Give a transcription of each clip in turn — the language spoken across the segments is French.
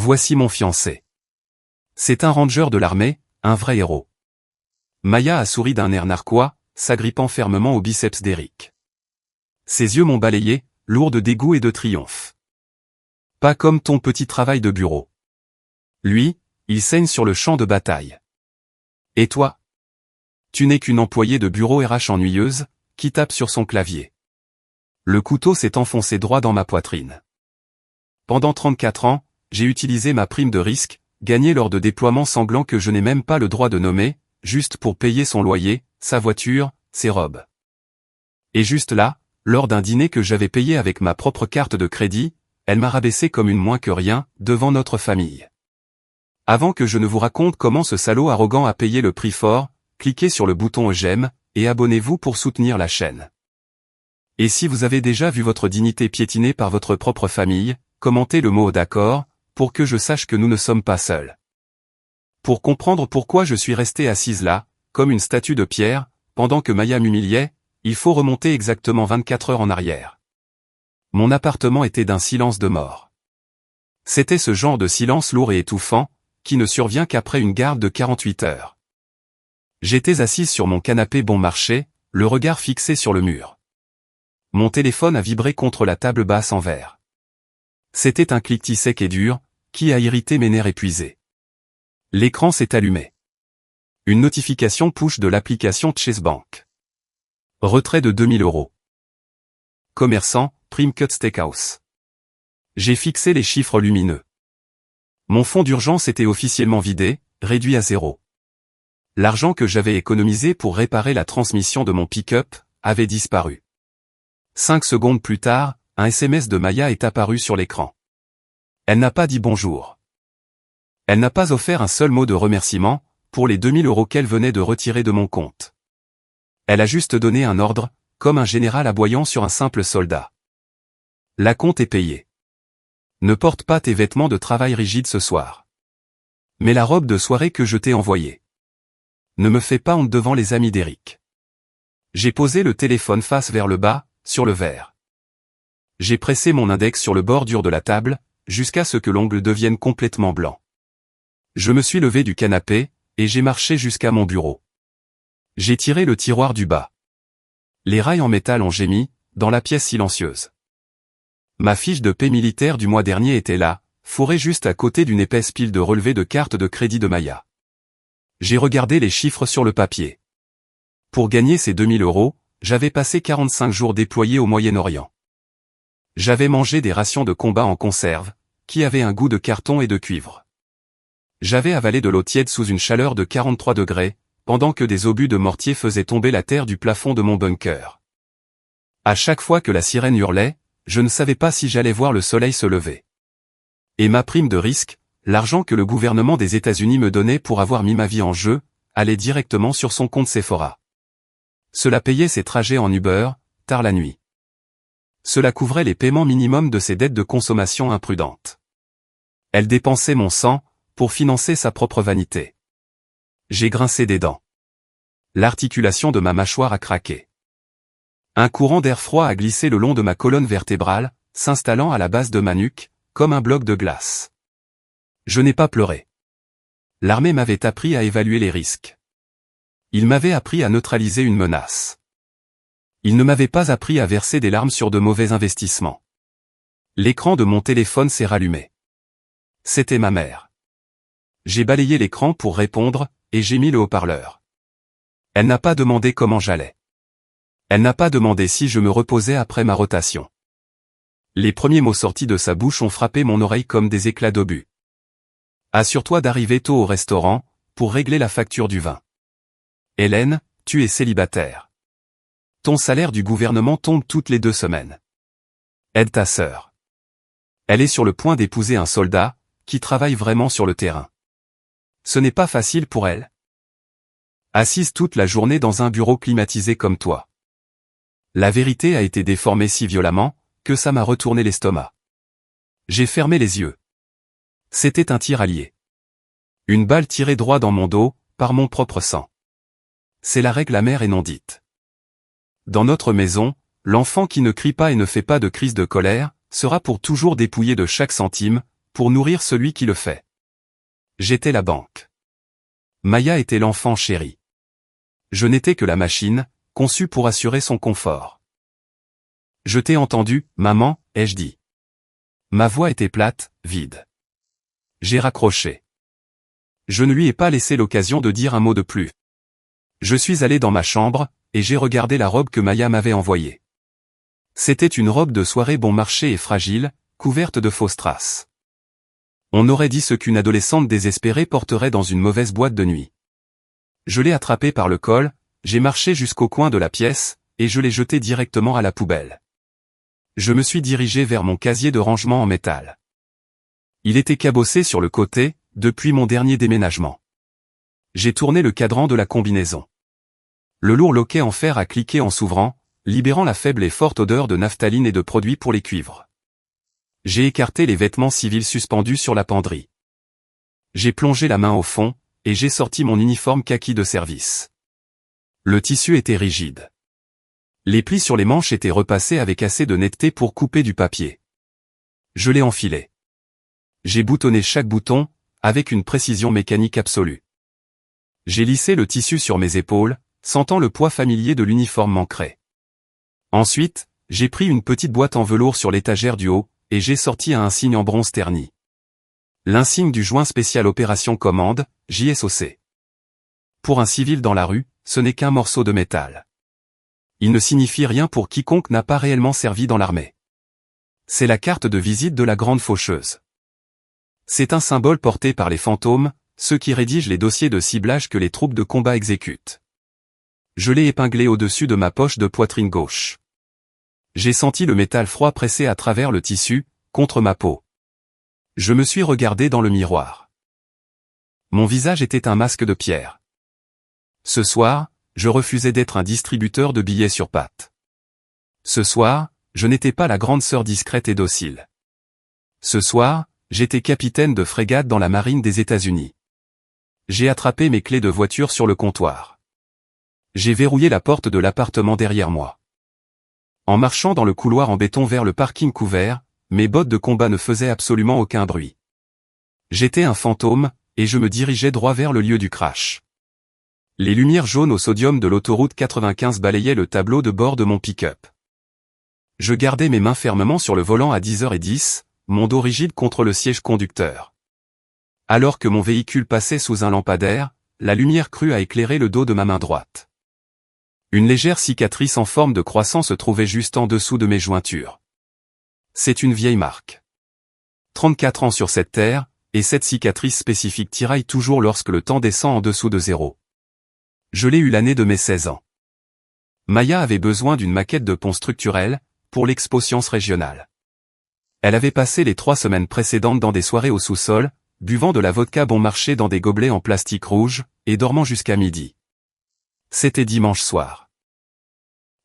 Voici mon fiancé. C'est un ranger de l'armée, un vrai héros. Maya a souri d'un air narquois, s'agrippant fermement au biceps d'Eric. Ses yeux m'ont balayé, lourds de dégoût et de triomphe. Pas comme ton petit travail de bureau. Lui, il saigne sur le champ de bataille. Et toi? Tu n'es qu'une employée de bureau RH ennuyeuse, qui tape sur son clavier. Le couteau s'est enfoncé droit dans ma poitrine. Pendant 34 ans, j'ai utilisé ma prime de risque, gagnée lors de déploiements sanglants que je n'ai même pas le droit de nommer, juste pour payer son loyer, sa voiture, ses robes. Et juste là, lors d'un dîner que j'avais payé avec ma propre carte de crédit, elle m'a rabaissé comme une moins que rien, devant notre famille. Avant que je ne vous raconte comment ce salaud arrogant a payé le prix fort, cliquez sur le bouton j'aime, et abonnez-vous pour soutenir la chaîne. Et si vous avez déjà vu votre dignité piétinée par votre propre famille, commentez le mot d'accord, pour que je sache que nous ne sommes pas seuls. Pour comprendre pourquoi je suis restée assise là, comme une statue de pierre, pendant que Maya m'humiliait, il faut remonter exactement 24 heures en arrière. Mon appartement était d'un silence de mort. C'était ce genre de silence lourd et étouffant, qui ne survient qu'après une garde de 48 heures. J'étais assise sur mon canapé bon marché, le regard fixé sur le mur. Mon téléphone a vibré contre la table basse en verre. C'était un cliquetis sec et dur, qui a irrité mes nerfs épuisés. L'écran s'est allumé. Une notification push de l'application Chase Bank. Retrait de 2000 €. Commerçant, Prime Cut Steakhouse. J'ai fixé les chiffres lumineux. Mon fonds d'urgence était officiellement vidé, réduit à 0. L'argent que j'avais économisé pour réparer la transmission de mon pick-up avait disparu. 5 secondes plus tard, un SMS de Maya est apparu sur l'écran. Elle n'a pas dit bonjour. Elle n'a pas offert un seul mot de remerciement pour les 2000 € qu'elle venait de retirer de mon compte. Elle a juste donné un ordre, comme un général aboyant sur un simple soldat. La compte est payée. Ne porte pas tes vêtements de travail rigides ce soir. Mais la robe de soirée que je t'ai envoyée. Ne me fais pas honte devant les amis d'Eric. J'ai posé le téléphone face vers le bas, sur le verre. J'ai pressé mon index sur le bordure de la table, jusqu'à ce que l'ongle devienne complètement blanc. Je me suis levé du canapé, et j'ai marché jusqu'à mon bureau. J'ai tiré le tiroir du bas. Les rails en métal ont gémi, dans la pièce silencieuse. Ma fiche de paie militaire du mois dernier était là, fourrée juste à côté d'une épaisse pile de relevés de cartes de crédit de Maya. J'ai regardé les chiffres sur le papier. Pour gagner ces 2000 €, j'avais passé 45 jours déployés au Moyen-Orient. J'avais mangé des rations de combat en conserve, qui avaient un goût de carton et de cuivre. J'avais avalé de l'eau tiède sous une chaleur de 43 degrés, pendant que des obus de mortier faisaient tomber la terre du plafond de mon bunker. À chaque fois que la sirène hurlait, je ne savais pas si j'allais voir le soleil se lever. Et ma prime de risque, l'argent que le gouvernement des États-Unis me donnait pour avoir mis ma vie en jeu, allait directement sur son compte Sephora. Cela payait ses trajets en Uber, tard la nuit. Cela couvrait les paiements minimums de ses dettes de consommation imprudentes. Elle dépensait mon sang, pour financer sa propre vanité. J'ai grincé des dents. L'articulation de ma mâchoire a craqué. Un courant d'air froid a glissé le long de ma colonne vertébrale, s'installant à la base de ma nuque, comme un bloc de glace. Je n'ai pas pleuré. L'armée m'avait appris à évaluer les risques. Il m'avait appris à neutraliser une menace. Il ne m'avait pas appris à verser des larmes sur de mauvais investissements. L'écran de mon téléphone s'est rallumé. C'était ma mère. J'ai balayé l'écran pour répondre, et j'ai mis le haut-parleur. Elle n'a pas demandé comment j'allais. Elle n'a pas demandé si je me reposais après ma rotation. Les premiers mots sortis de sa bouche ont frappé mon oreille comme des éclats d'obus. Assure-toi d'arriver tôt au restaurant, pour régler la facture du vin. Hélène, tu es célibataire. Ton salaire du gouvernement tombe toutes les 2 semaines. Aide ta sœur. Elle est sur le point d'épouser un soldat, qui travaille vraiment sur le terrain. Ce n'est pas facile pour elle. Assise toute la journée dans un bureau climatisé comme toi. La vérité a été déformée si violemment, que ça m'a retourné l'estomac. J'ai fermé les yeux. C'était un tir allié. Une balle tirée droit dans mon dos, par mon propre sang. C'est la règle amère et non dite. Dans notre maison, l'enfant qui ne crie pas et ne fait pas de crise de colère, sera pour toujours dépouillé de chaque centime, pour nourrir celui qui le fait. J'étais la banque. Maya était l'enfant chéri. Je n'étais que la machine, conçue pour assurer son confort. Je t'ai entendu, maman, ai-je dit. Ma voix était plate, vide. J'ai raccroché. Je ne lui ai pas laissé l'occasion de dire un mot de plus. Je suis allé dans ma chambre, et j'ai regardé la robe que Maya m'avait envoyée. C'était une robe de soirée bon marché et fragile, couverte de fausses traces. On aurait dit ce qu'une adolescente désespérée porterait dans une mauvaise boîte de nuit. Je l'ai attrapée par le col, j'ai marché jusqu'au coin de la pièce, et je l'ai jetée directement à la poubelle. Je me suis dirigé vers mon casier de rangement en métal. Il était cabossé sur le côté, depuis mon dernier déménagement. J'ai tourné le cadran de la combinaison. Le lourd loquet en fer a cliqué en s'ouvrant, libérant la faible et forte odeur de naphtaline et de produits pour les cuivres. J'ai écarté les vêtements civils suspendus sur la penderie. J'ai plongé la main au fond, et j'ai sorti mon uniforme kaki de service. Le tissu était rigide. Les plis sur les manches étaient repassés avec assez de netteté pour couper du papier. Je l'ai enfilé. J'ai boutonné chaque bouton, avec une précision mécanique absolue. J'ai lissé le tissu sur mes épaules, sentant le poids familier de l'uniforme m'ancrer. Ensuite, j'ai pris une petite boîte en velours sur l'étagère du haut, et j'ai sorti un insigne en bronze terni. L'insigne du joint spécial Opération Commande, JSOC. Pour un civil dans la rue, ce n'est qu'un morceau de métal. Il ne signifie rien pour quiconque n'a pas réellement servi dans l'armée. C'est la carte de visite de la grande faucheuse. C'est un symbole porté par les fantômes, ceux qui rédigent les dossiers de ciblage que les troupes de combat exécutent. Je l'ai épinglé au-dessus de ma poche de poitrine gauche. J'ai senti le métal froid presser à travers le tissu, contre ma peau. Je me suis regardé dans le miroir. Mon visage était un masque de pierre. Ce soir, je refusais d'être un distributeur de billets sur pattes. Ce soir, je n'étais pas la grande sœur discrète et docile. Ce soir, j'étais capitaine de frégate dans la marine des États-Unis. J'ai attrapé mes clés de voiture sur le comptoir. J'ai verrouillé la porte de l'appartement derrière moi. En marchant dans le couloir en béton vers le parking couvert, mes bottes de combat ne faisaient absolument aucun bruit. J'étais un fantôme, et je me dirigeais droit vers le lieu du crash. Les lumières jaunes au sodium de l'autoroute 95 balayaient le tableau de bord de mon pick-up. Je gardais mes mains fermement sur le volant à 10h10, mon dos rigide contre le siège conducteur. Alors que mon véhicule passait sous un lampadaire, la lumière crue a éclairé le dos de ma main droite. Une légère cicatrice en forme de croissant se trouvait juste en dessous de mes jointures. C'est une vieille marque. 34 ans sur cette terre, et cette cicatrice spécifique tiraille toujours lorsque le temps descend en dessous de 0. Je l'ai eu l'année de mes 16 ans. Maya avait besoin d'une maquette de pont structurel, pour l'Expo Sciences régionale. Elle avait passé les 3 semaines précédentes dans des soirées au sous-sol, buvant de la vodka bon marché dans des gobelets en plastique rouge, et dormant jusqu'à midi. C'était dimanche soir.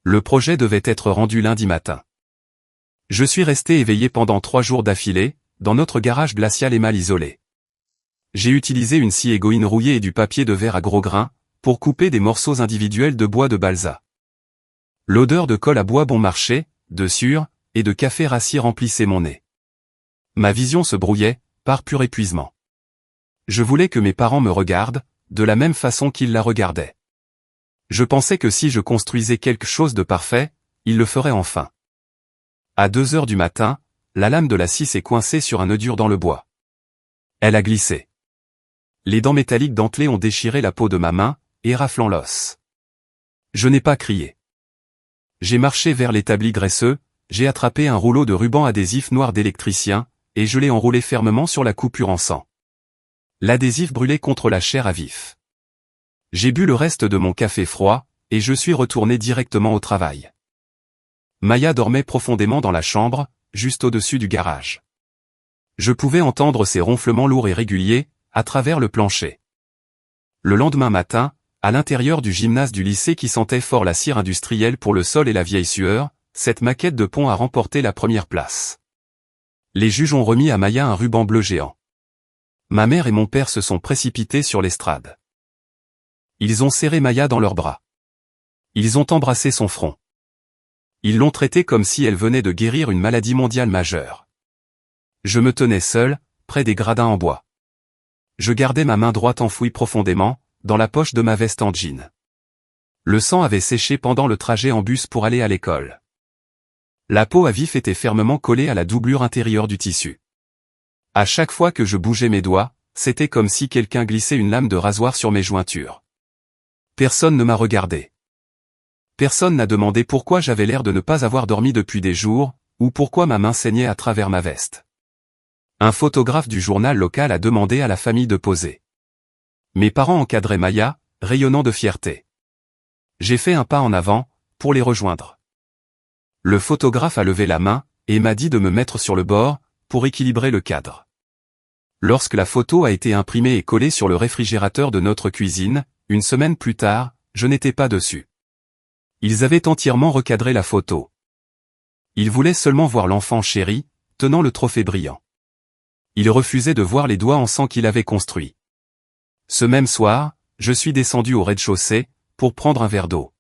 Le projet devait être rendu lundi matin. Je suis resté éveillé pendant 3 jours d'affilée, dans notre garage glacial et mal isolé. J'ai utilisé une scie égoïne rouillée et du papier de verre à gros grains, pour couper des morceaux individuels de bois de balsa. L'odeur de colle à bois bon marché, de sueur, et de café rassis remplissait mon nez. Ma vision se brouillait, par pur épuisement. Je voulais que mes parents me regardent, de la même façon qu'ils la regardaient. Je pensais que si je construisais quelque chose de parfait, ils le feraient enfin. À 2h du matin, la lame de la scie s'est coincée sur un nœud dur dans le bois. Elle a glissé. Les dents métalliques dentelées ont déchiré la peau de ma main, éraflant l'os. Je n'ai pas crié. J'ai marché vers l'établi graisseux, j'ai attrapé un rouleau de ruban adhésif noir d'électricien, et je l'ai enroulé fermement sur la coupure en sang. L'adhésif brûlait contre la chair à vif. J'ai bu le reste de mon café froid, et je suis retourné directement au travail. Maya dormait profondément dans la chambre, juste au-dessus du garage. Je pouvais entendre ses ronflements lourds et réguliers, à travers le plancher. Le lendemain matin, à l'intérieur du gymnase du lycée qui sentait fort la cire industrielle pour le sol et la vieille sueur, cette maquette de pont a remporté la première place. Les juges ont remis à Maya un ruban bleu géant. Ma mère et mon père se sont précipités sur l'estrade. Ils ont serré Maya dans leurs bras. Ils ont embrassé son front. Ils l'ont traitée comme si elle venait de guérir une maladie mondiale majeure. Je me tenais seul, près des gradins en bois. Je gardais ma main droite enfouie profondément, dans la poche de ma veste en jean. Le sang avait séché pendant le trajet en bus pour aller à l'école. La peau à vif était fermement collée à la doublure intérieure du tissu. À chaque fois que je bougeais mes doigts, c'était comme si quelqu'un glissait une lame de rasoir sur mes jointures. Personne ne m'a regardé. Personne n'a demandé pourquoi j'avais l'air de ne pas avoir dormi depuis des jours, ou pourquoi ma main saignait à travers ma veste. Un photographe du journal local a demandé à la famille de poser. Mes parents encadraient Maya, rayonnant de fierté. J'ai fait un pas en avant, pour les rejoindre. Le photographe a levé la main, et m'a dit de me mettre sur le bord, pour équilibrer le cadre. Lorsque la photo a été imprimée et collée sur le réfrigérateur de notre cuisine, une semaine plus tard, je n'étais pas dessus. Ils avaient entièrement recadré la photo. Ils voulaient seulement voir l'enfant chéri, tenant le trophée brillant. Ils refusaient de voir les doigts en sang qu'il avait construits. Ce même soir, je suis descendu au rez-de-chaussée, pour prendre un verre d'eau.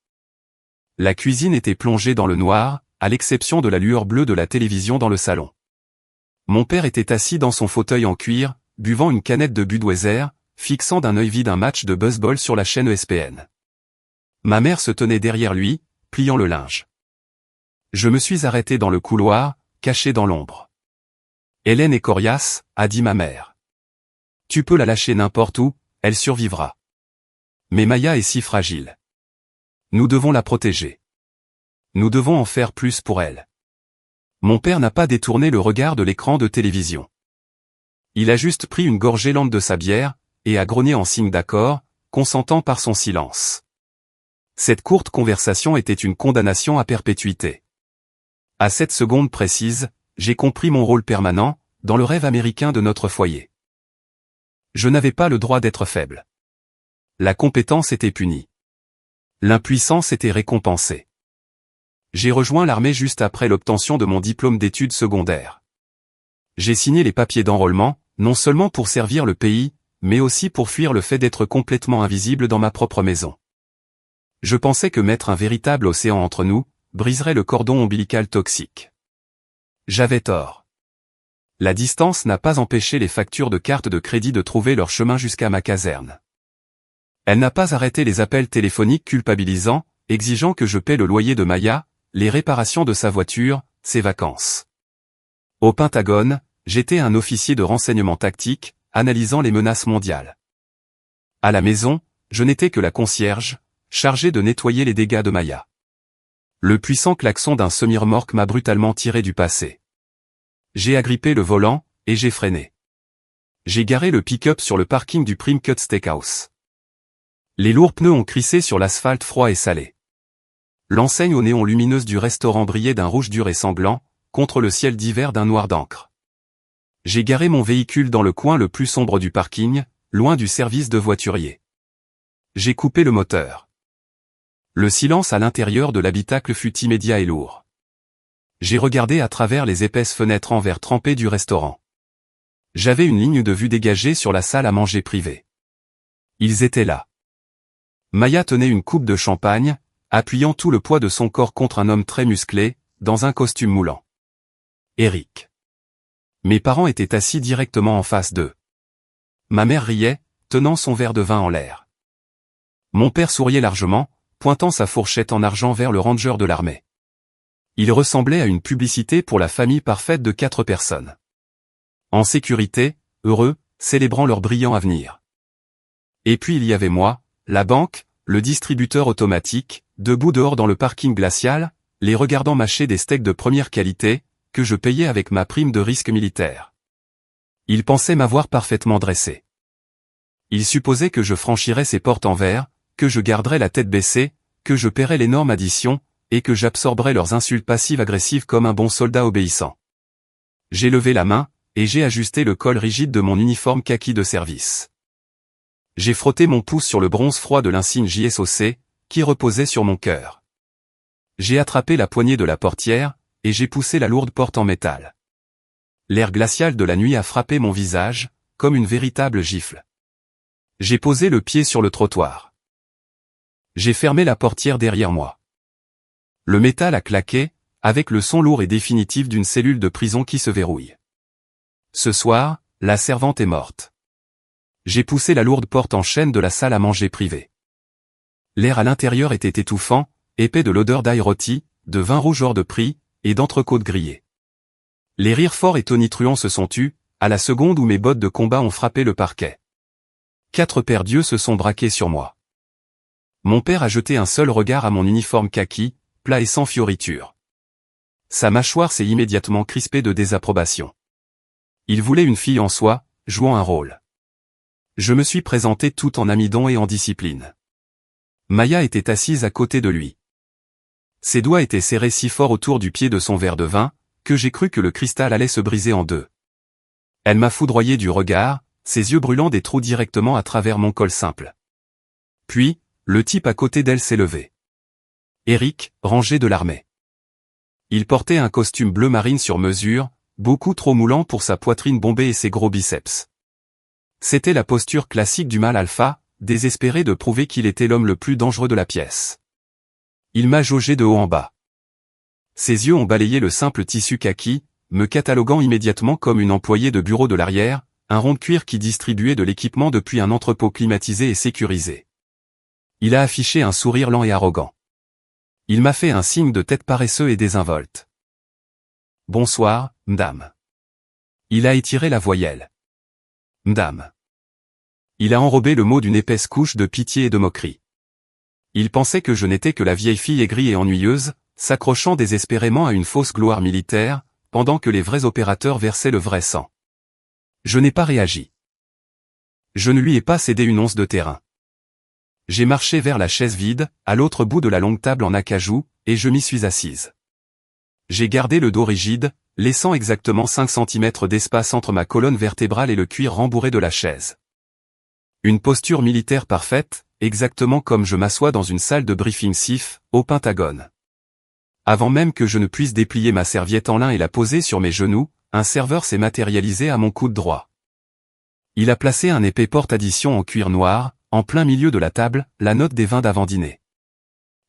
La cuisine était plongée dans le noir, à l'exception de la lueur bleue de la télévision dans le salon. Mon père était assis dans son fauteuil en cuir, buvant une canette de Budweiser, fixant d'un œil vide un match de baseball sur la chaîne ESPN. Ma mère se tenait derrière lui, pliant le linge. Je me suis arrêté dans le couloir, caché dans l'ombre. Hélène est coriace, a dit ma mère. Tu peux la lâcher n'importe où, elle survivra. Mais Maya est si fragile. Nous devons la protéger. Nous devons en faire plus pour elle. Mon père n'a pas détourné le regard de l'écran de télévision. Il a juste pris une gorgée lente de sa bière, et a grogné en signe d'accord, consentant par son silence. Cette courte conversation était une condamnation à perpétuité. À cette seconde précise, j'ai compris mon rôle permanent, dans le rêve américain de notre foyer. Je n'avais pas le droit d'être faible. La compétence était punie. L'impuissance était récompensée. J'ai rejoint l'armée juste après l'obtention de mon diplôme d'études secondaires. J'ai signé les papiers d'enrôlement, non seulement pour servir le pays, mais aussi pour fuir le fait d'être complètement invisible dans ma propre maison. Je pensais que mettre un véritable océan entre nous, briserait le cordon ombilical toxique. J'avais tort. La distance n'a pas empêché les factures de carte de crédit de trouver leur chemin jusqu'à ma caserne. Elle n'a pas arrêté les appels téléphoniques culpabilisants, exigeant que je paie le loyer de Maya, les réparations de sa voiture, ses vacances. Au Pentagone, j'étais un officier de renseignement tactique, analysant les menaces mondiales. À la maison, je n'étais que la concierge, chargée de nettoyer les dégâts de Maya. Le puissant klaxon d'un semi-remorque m'a brutalement tiré du passé. J'ai agrippé le volant, et j'ai freiné. J'ai garé le pick-up sur le parking du Prime Cut Steakhouse. Les lourds pneus ont crissé sur l'asphalte froid et salé. L'enseigne aux néons lumineuses du restaurant brillait d'un rouge dur et sanglant, contre le ciel d'hiver d'un noir d'encre. J'ai garé mon véhicule dans le coin le plus sombre du parking, loin du service de voiturier. J'ai coupé le moteur. Le silence à l'intérieur de l'habitacle fut immédiat et lourd. J'ai regardé à travers les épaisses fenêtres en verre trempé du restaurant. J'avais une ligne de vue dégagée sur la salle à manger privée. Ils étaient là. Maya tenait une coupe de champagne, appuyant tout le poids de son corps contre un homme très musclé, dans un costume moulant. Eric. Mes parents étaient assis directement en face d'eux. Ma mère riait, tenant son verre de vin en l'air. Mon père souriait largement, pointant sa fourchette en argent vers le ranger de l'armée. Il ressemblait à une publicité pour la famille parfaite de 4 personnes. En sécurité, heureux, célébrant leur brillant avenir. Et puis il y avait moi, la banque, le distributeur automatique, debout dehors dans le parking glacial, les regardant mâcher des steaks de première qualité, que je payais avec ma prime de risque militaire. Ils pensaient m'avoir parfaitement dressé. Ils supposaient que je franchirais ces portes en verre, que je garderais la tête baissée, que je paierais l'énorme addition, et que j'absorberais leurs insultes passives-agressives comme un bon soldat obéissant. J'ai levé la main, et j'ai ajusté le col rigide de mon uniforme kaki de service. J'ai frotté mon pouce sur le bronze froid de l'insigne JSOC, qui reposait sur mon cœur. J'ai attrapé la poignée de la portière, et j'ai poussé la lourde porte en métal. L'air glacial de la nuit a frappé mon visage, comme une véritable gifle. J'ai posé le pied sur le trottoir. J'ai fermé la portière derrière moi. Le métal a claqué, avec le son lourd et définitif d'une cellule de prison qui se verrouille. Ce soir, la servante est morte. J'ai poussé la lourde porte en chêne de la salle à manger privée. L'air à l'intérieur était étouffant, épais de l'odeur d'ail rôti, de vin rouge hors de prix, et d'entrecôte grillée. Les rires forts et tonitruants se sont tus, à la seconde où mes bottes de combat ont frappé le parquet. 4 paires d'yeux se sont braqués sur moi. Mon père a jeté un seul regard à mon uniforme kaki, plat et sans fioriture. Sa mâchoire s'est immédiatement crispée de désapprobation. Il voulait une fille en soi, jouant un rôle. Je me suis présenté tout en amidon et en discipline. Maya était assise à côté de lui. Ses doigts étaient serrés si fort autour du pied de son verre de vin, que j'ai cru que le cristal allait se briser en deux. Elle m'a foudroyé du regard, ses yeux brûlant des trous directement à travers mon col simple. Puis, le type à côté d'elle s'est levé. Eric, rangé de l'armée. Il portait un costume bleu marine sur mesure, beaucoup trop moulant pour sa poitrine bombée et ses gros biceps. C'était la posture classique du mâle alpha, désespéré de prouver qu'il était l'homme le plus dangereux de la pièce. Il m'a jaugé de haut en bas. Ses yeux ont balayé le simple tissu kaki, me cataloguant immédiatement comme une employée de bureau de l'arrière, un rond de cuir qui distribuait de l'équipement depuis un entrepôt climatisé et sécurisé. Il a affiché un sourire lent et arrogant. Il m'a fait un signe de tête paresseux et désinvolte. « Bonsoir, m'dame. » Il a étiré la voyelle. « M'dame. » Il a enrobé le mot d'une épaisse couche de pitié et de moquerie. Il pensait que je n'étais que la vieille fille aigrie et ennuyeuse, s'accrochant désespérément à une fausse gloire militaire, pendant que les vrais opérateurs versaient le vrai sang. Je n'ai pas réagi. Je ne lui ai pas cédé une once de terrain. J'ai marché vers la chaise vide, à l'autre bout de la longue table en acajou, et je m'y suis assise. J'ai gardé le dos rigide, laissant exactement 5 cm d'espace entre ma colonne vertébrale et le cuir rembourré de la chaise. Une posture militaire parfaite, exactement comme je m'assois dans une salle de briefing SIF, au Pentagone. Avant même que je ne puisse déplier ma serviette en lin et la poser sur mes genoux, un serveur s'est matérialisé à mon coude droit. Il a placé un épais porte-addition en cuir noir, en plein milieu de la table, la note des vins d'avant-dîner.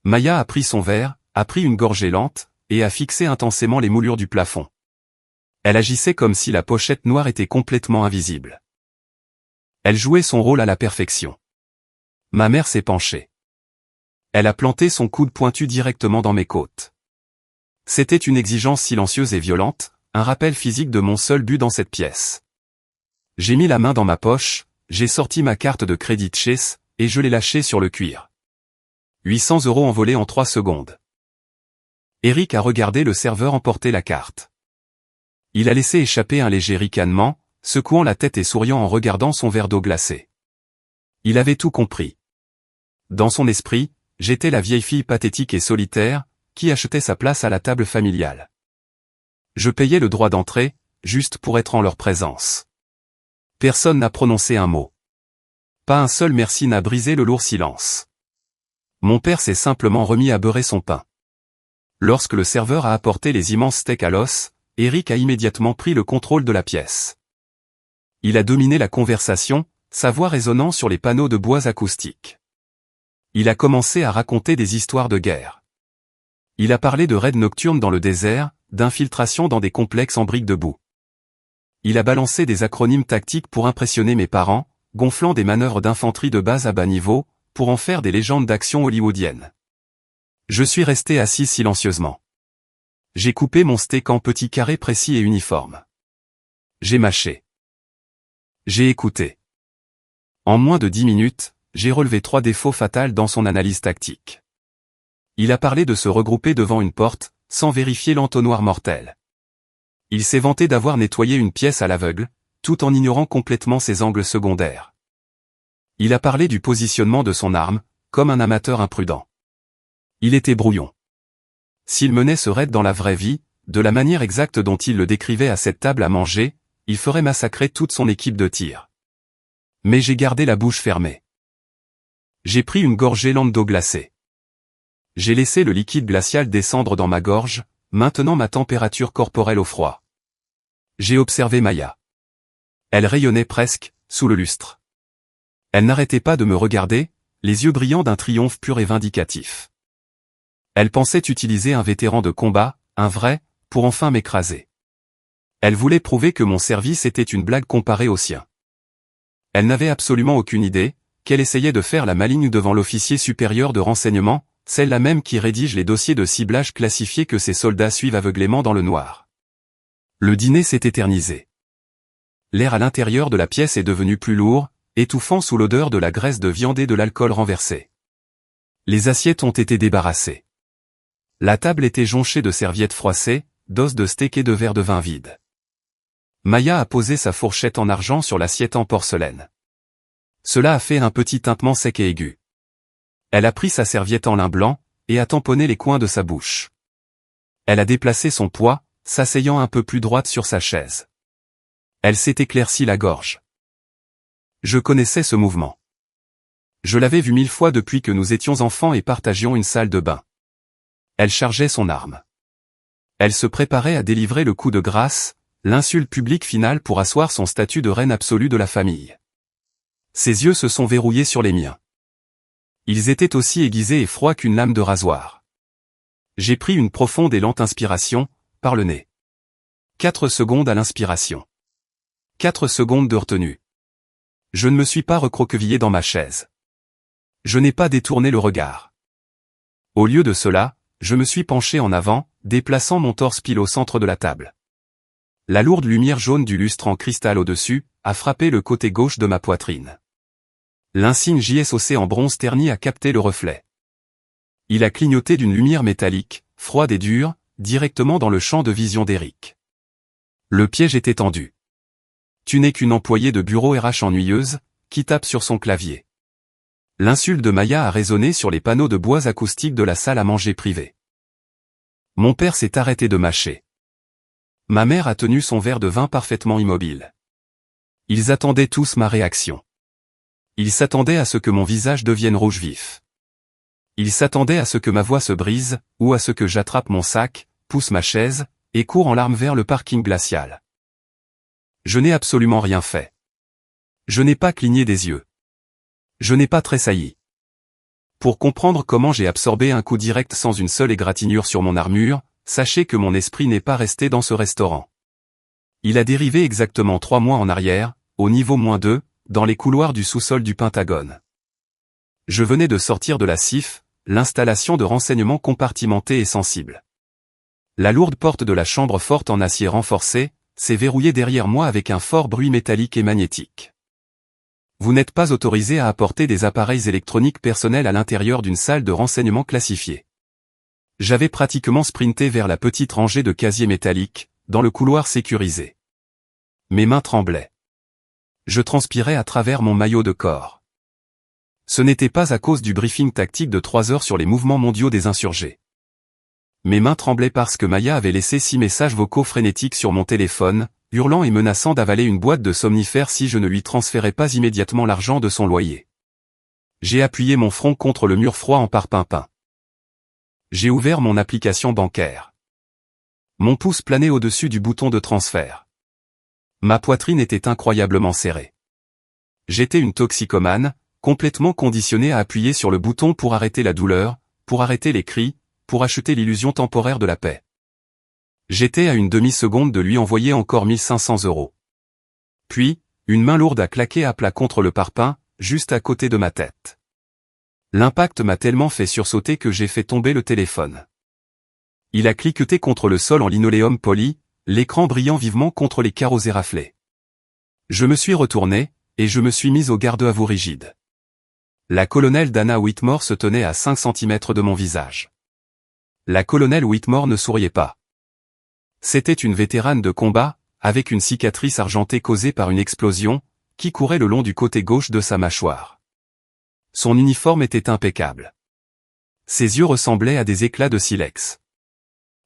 Maya a pris son verre, a pris une gorgée lente, et a fixé intensément les moulures du plafond. Elle agissait comme si la pochette noire était complètement invisible. Elle jouait son rôle à la perfection. Ma mère s'est penchée. Elle a planté son coude pointu directement dans mes côtes. C'était une exigence silencieuse et violente, un rappel physique de mon seul but dans cette pièce. J'ai mis la main dans ma poche, j'ai sorti ma carte de crédit Chase, et je l'ai lâchée sur le cuir. 800 € envolés en 3 secondes. Eric a regardé le serveur emporter la carte. Il a laissé échapper un léger ricanement, secouant la tête et souriant en regardant son verre d'eau glacée. Il avait tout compris. Dans son esprit, j'étais la vieille fille pathétique et solitaire, qui achetait sa place à la table familiale. Je payais le droit d'entrée, juste pour être en leur présence. Personne n'a prononcé un mot. Pas un seul merci n'a brisé le lourd silence. Mon père s'est simplement remis à beurrer son pain. Lorsque le serveur a apporté les immenses steaks à l'os, Eric a immédiatement pris le contrôle de la pièce. Il a dominé la conversation, sa voix résonnant sur les panneaux de bois acoustiques. Il a commencé à raconter des histoires de guerre. Il a parlé de raids nocturnes dans le désert, d'infiltration dans des complexes en briques de boue. Il a balancé des acronymes tactiques pour impressionner mes parents, gonflant des manœuvres d'infanterie de base à bas niveau, pour en faire des légendes d'action hollywoodiennes. Je suis resté assis silencieusement. J'ai coupé mon steak en petits carrés précis et uniformes. J'ai mâché. J'ai écouté. En moins de 10 minutes, j'ai relevé 3 défauts fatals dans son analyse tactique. Il a parlé de se regrouper devant une porte, sans vérifier l'entonnoir mortel. Il s'est vanté d'avoir nettoyé une pièce à l'aveugle, tout en ignorant complètement ses angles secondaires. Il a parlé du positionnement de son arme, comme un amateur imprudent. Il était brouillon. S'il menait ce raid dans la vraie vie, de la manière exacte dont il le décrivait à cette table à manger, il ferait massacrer toute son équipe de tir. Mais j'ai gardé la bouche fermée. J'ai pris une gorgée lente d'eau glacée. J'ai laissé le liquide glacial descendre dans ma gorge, maintenant ma température corporelle au froid. J'ai observé Maya. Elle rayonnait presque, sous le lustre. Elle n'arrêtait pas de me regarder, les yeux brillants d'un triomphe pur et vindicatif. Elle pensait utiliser un vétéran de combat, un vrai, pour enfin m'écraser. Elle voulait prouver que mon service était une blague comparée au sien. Elle n'avait absolument aucune idée, qu'elle essayait de faire la maligne devant l'officier supérieur de renseignement, celle-là même qui rédige les dossiers de ciblage classifiés que ses soldats suivent aveuglément dans le noir. Le dîner s'est éternisé. L'air à l'intérieur de la pièce est devenu plus lourd, étouffant sous l'odeur de la graisse de viande et de l'alcool renversé. Les assiettes ont été débarrassées. La table était jonchée de serviettes froissées, d'os de steak et de verres de vin vides. Maya a posé sa fourchette en argent sur l'assiette en porcelaine. Cela a fait un petit tintement sec et aigu. Elle a pris sa serviette en lin blanc, et a tamponné les coins de sa bouche. Elle a déplacé son poids, s'asseyant un peu plus droite sur sa chaise. Elle s'est éclaircie la gorge. Je connaissais ce mouvement. Je l'avais vu 1000 fois depuis que nous étions enfants et partagions une salle de bain. Elle chargeait son arme. Elle se préparait à délivrer le coup de grâce, l'insulte publique finale pour asseoir son statut de reine absolue de la famille. Ses yeux se sont verrouillés sur les miens. Ils étaient aussi aiguisés et froids qu'une lame de rasoir. J'ai pris une profonde et lente inspiration, par le nez. 4 secondes à l'inspiration. 4 secondes de retenue. Je ne me suis pas recroquevillé dans ma chaise. Je n'ai pas détourné le regard. Au lieu de cela, je me suis penché en avant, déplaçant mon torse pile au centre de la table. La lourde lumière jaune du lustre en cristal au-dessus, a frappé le côté gauche de ma poitrine. L'insigne JSOC en bronze terni a capté le reflet. Il a clignoté d'une lumière métallique, froide et dure, directement dans le champ de vision d'Eric. Le piège était tendu. Tu n'es qu'une employée de bureau RH ennuyeuse, qui tape sur son clavier. L'insulte de Maya a résonné sur les panneaux de bois acoustiques de la salle à manger privée. Mon père s'est arrêté de mâcher. Ma mère a tenu son verre de vin parfaitement immobile. Ils attendaient tous ma réaction. Ils s'attendaient à ce que mon visage devienne rouge vif. Ils s'attendaient à ce que ma voix se brise, ou à ce que j'attrape mon sac, pousse ma chaise, et cours en larmes vers le parking glacial. Je n'ai absolument rien fait. Je n'ai pas cligné des yeux. Je n'ai pas tressailli. Pour comprendre comment j'ai absorbé un coup direct sans une seule égratignure sur mon armure, sachez que mon esprit n'est pas resté dans ce restaurant. Il a dérivé exactement 3 mois en arrière, au niveau -2, dans les couloirs du sous-sol du Pentagone. Je venais de sortir de la CIF, l'installation de renseignement compartimenté et sensible. La lourde porte de la chambre forte en acier renforcé, s'est verrouillée derrière moi avec un fort bruit métallique et magnétique. Vous n'êtes pas autorisé à apporter des appareils électroniques personnels à l'intérieur d'une salle de renseignement classifiée. J'avais pratiquement sprinté vers la petite rangée de casiers métalliques, dans le couloir sécurisé. Mes mains tremblaient. Je transpirais à travers mon maillot de corps. Ce n'était pas à cause du briefing tactique de 3 heures sur les mouvements mondiaux des insurgés. Mes mains tremblaient parce que Maya avait laissé 6 messages vocaux frénétiques sur mon téléphone, hurlant et menaçant d'avaler une boîte de somnifères si je ne lui transférais pas immédiatement l'argent de son loyer. J'ai appuyé mon front contre le mur froid en parpimpin. J'ai ouvert mon application bancaire. Mon pouce planait au-dessus du bouton de transfert. Ma poitrine était incroyablement serrée. J'étais une toxicomane, complètement conditionnée à appuyer sur le bouton pour arrêter la douleur, pour arrêter les cris, pour acheter l'illusion temporaire de la paix. J'étais à une demi-seconde de lui envoyer encore 1500 €. Puis, une main lourde a claqué à plat contre le parpaing, juste à côté de ma tête. L'impact m'a tellement fait sursauter que j'ai fait tomber le téléphone. Il a cliqueté contre le sol en linoléum poli, l'écran brillant vivement contre les carreaux éraflés. Je me suis retourné, et je me suis mise au garde-à-vous rigide. La colonelle Dana Whitmore se tenait à 5 cm de mon visage. La colonelle Whitmore ne souriait pas. C'était une vétérane de combat, avec une cicatrice argentée causée par une explosion, qui courait le long du côté gauche de sa mâchoire. Son uniforme était impeccable. Ses yeux ressemblaient à des éclats de silex.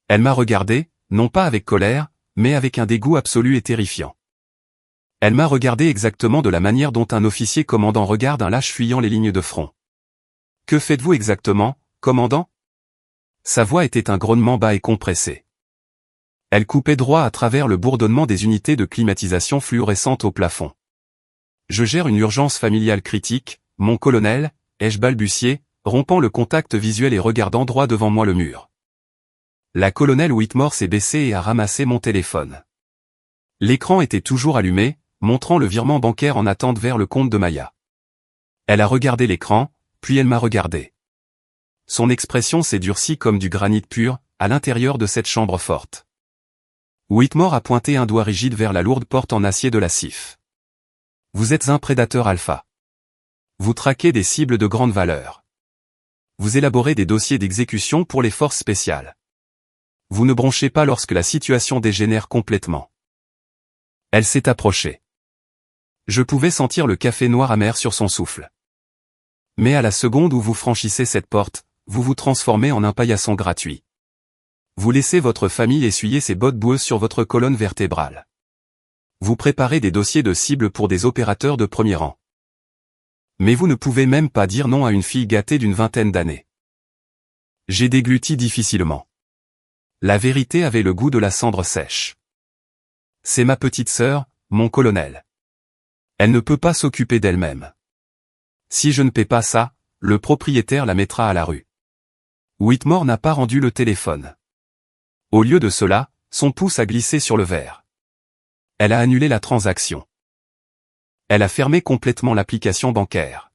Elle m'a regardé, non pas avec colère, mais avec un dégoût absolu et terrifiant. Elle m'a regardé exactement de la manière dont un officier commandant regarde un lâche fuyant les lignes de front. « Que faites-vous exactement, commandant ?» Sa voix était un grognement bas et compressé. Elle coupait droit à travers le bourdonnement des unités de climatisation fluorescentes au plafond. « Je gère une urgence familiale critique, mon colonel, » ai-je balbutié, rompant le contact visuel et regardant droit devant moi le mur. La colonelle Whitmore s'est baissée et a ramassé mon téléphone. L'écran était toujours allumé, montrant le virement bancaire en attente vers le compte de Maya. Elle a regardé l'écran, puis elle m'a regardé. Son expression s'est durcie comme du granit pur, à l'intérieur de cette chambre forte. Whitmore a pointé un doigt rigide vers la lourde porte en acier de la CIF. Vous êtes un prédateur alpha. Vous traquez des cibles de grande valeur. Vous élaborez des dossiers d'exécution pour les forces spéciales. Vous ne bronchez pas lorsque la situation dégénère complètement. Elle s'est approchée. Je pouvais sentir le café noir amer sur son souffle. Mais à la seconde où vous franchissez cette porte, vous vous transformez en un paillasson gratuit. Vous laissez votre famille essuyer ses bottes boueuses sur votre colonne vertébrale. Vous préparez des dossiers de cible pour des opérateurs de premier rang. Mais vous ne pouvez même pas dire non à une fille gâtée d'une vingtaine d'années. J'ai dégluti difficilement. La vérité avait le goût de la cendre sèche. C'est ma petite sœur, mon colonel. Elle ne peut pas s'occuper d'elle-même. Si je ne paie pas ça, le propriétaire la mettra à la rue. Whitmore n'a pas rendu le téléphone. Au lieu de cela, son pouce a glissé sur le verre. Elle a annulé la transaction. Elle a fermé complètement l'application bancaire.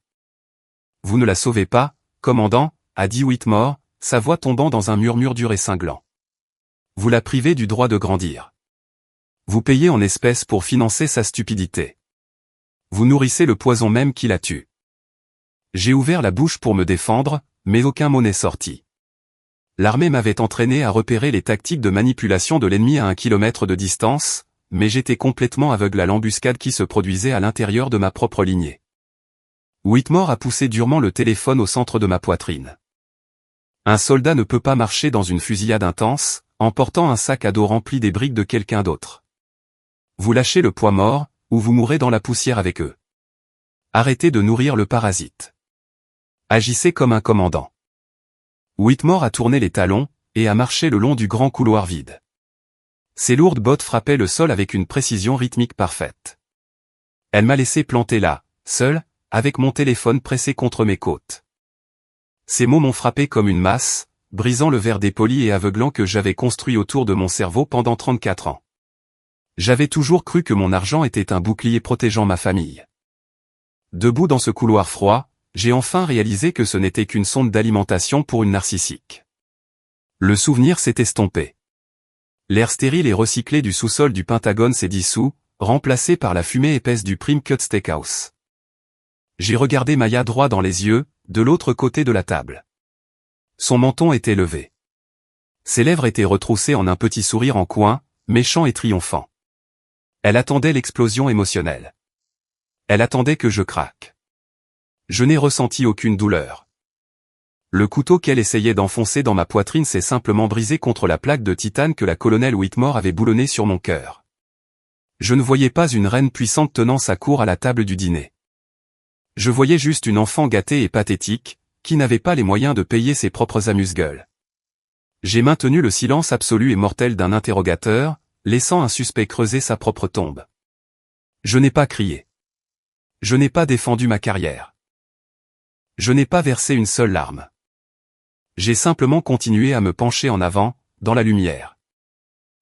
Vous ne la sauvez pas, commandant, a dit Whitmore, sa voix tombant dans un murmure dur et cinglant. Vous la privez du droit de grandir. Vous payez en espèces pour financer sa stupidité. Vous nourrissez le poison même qui la tue. J'ai ouvert la bouche pour me défendre, mais aucun mot n'est sorti. L'armée m'avait entraîné à repérer les tactiques de manipulation de l'ennemi à 1 kilomètre de distance, mais j'étais complètement aveugle à l'embuscade qui se produisait à l'intérieur de ma propre lignée. Whitmore a poussé durement le téléphone au centre de ma poitrine. Un soldat ne peut pas marcher dans une fusillade intense, en portant un sac à dos rempli des briques de quelqu'un d'autre. Vous lâchez le poids mort, ou vous mourrez dans la poussière avec eux. Arrêtez de nourrir le parasite. Agissez comme un commandant. Whitmore a tourné les talons, et a marché le long du grand couloir vide. Ses lourdes bottes frappaient le sol avec une précision rythmique parfaite. Elle m'a laissé planter là, seul, avec mon téléphone pressé contre mes côtes. Ces mots m'ont frappé comme une masse, brisant le verre dépoli et aveuglant que j'avais construit autour de mon cerveau pendant 34 ans. J'avais toujours cru que mon argent était un bouclier protégeant ma famille. Debout dans ce couloir froid, j'ai enfin réalisé que ce n'était qu'une sonde d'alimentation pour une narcissique. Le souvenir s'est estompé. L'air stérile et recyclé du sous-sol du Pentagone s'est dissous, remplacé par la fumée épaisse du Prime Cut Steakhouse. J'ai regardé Maya droit dans les yeux, de l'autre côté de la table. Son menton était levé. Ses lèvres étaient retroussées en un petit sourire en coin, méchant et triomphant. Elle attendait l'explosion émotionnelle. Elle attendait que je craque. Je n'ai ressenti aucune douleur. Le couteau qu'elle essayait d'enfoncer dans ma poitrine s'est simplement brisé contre la plaque de titane que la colonelle Whitmore avait boulonnée sur mon cœur. Je ne voyais pas une reine puissante tenant sa cour à la table du dîner. Je voyais juste une enfant gâtée et pathétique, qui n'avait pas les moyens de payer ses propres amuse-gueules. J'ai maintenu le silence absolu et mortel d'un interrogateur, laissant un suspect creuser sa propre tombe. Je n'ai pas crié. Je n'ai pas défendu ma carrière. Je n'ai pas versé une seule larme. J'ai simplement continué à me pencher en avant, dans la lumière.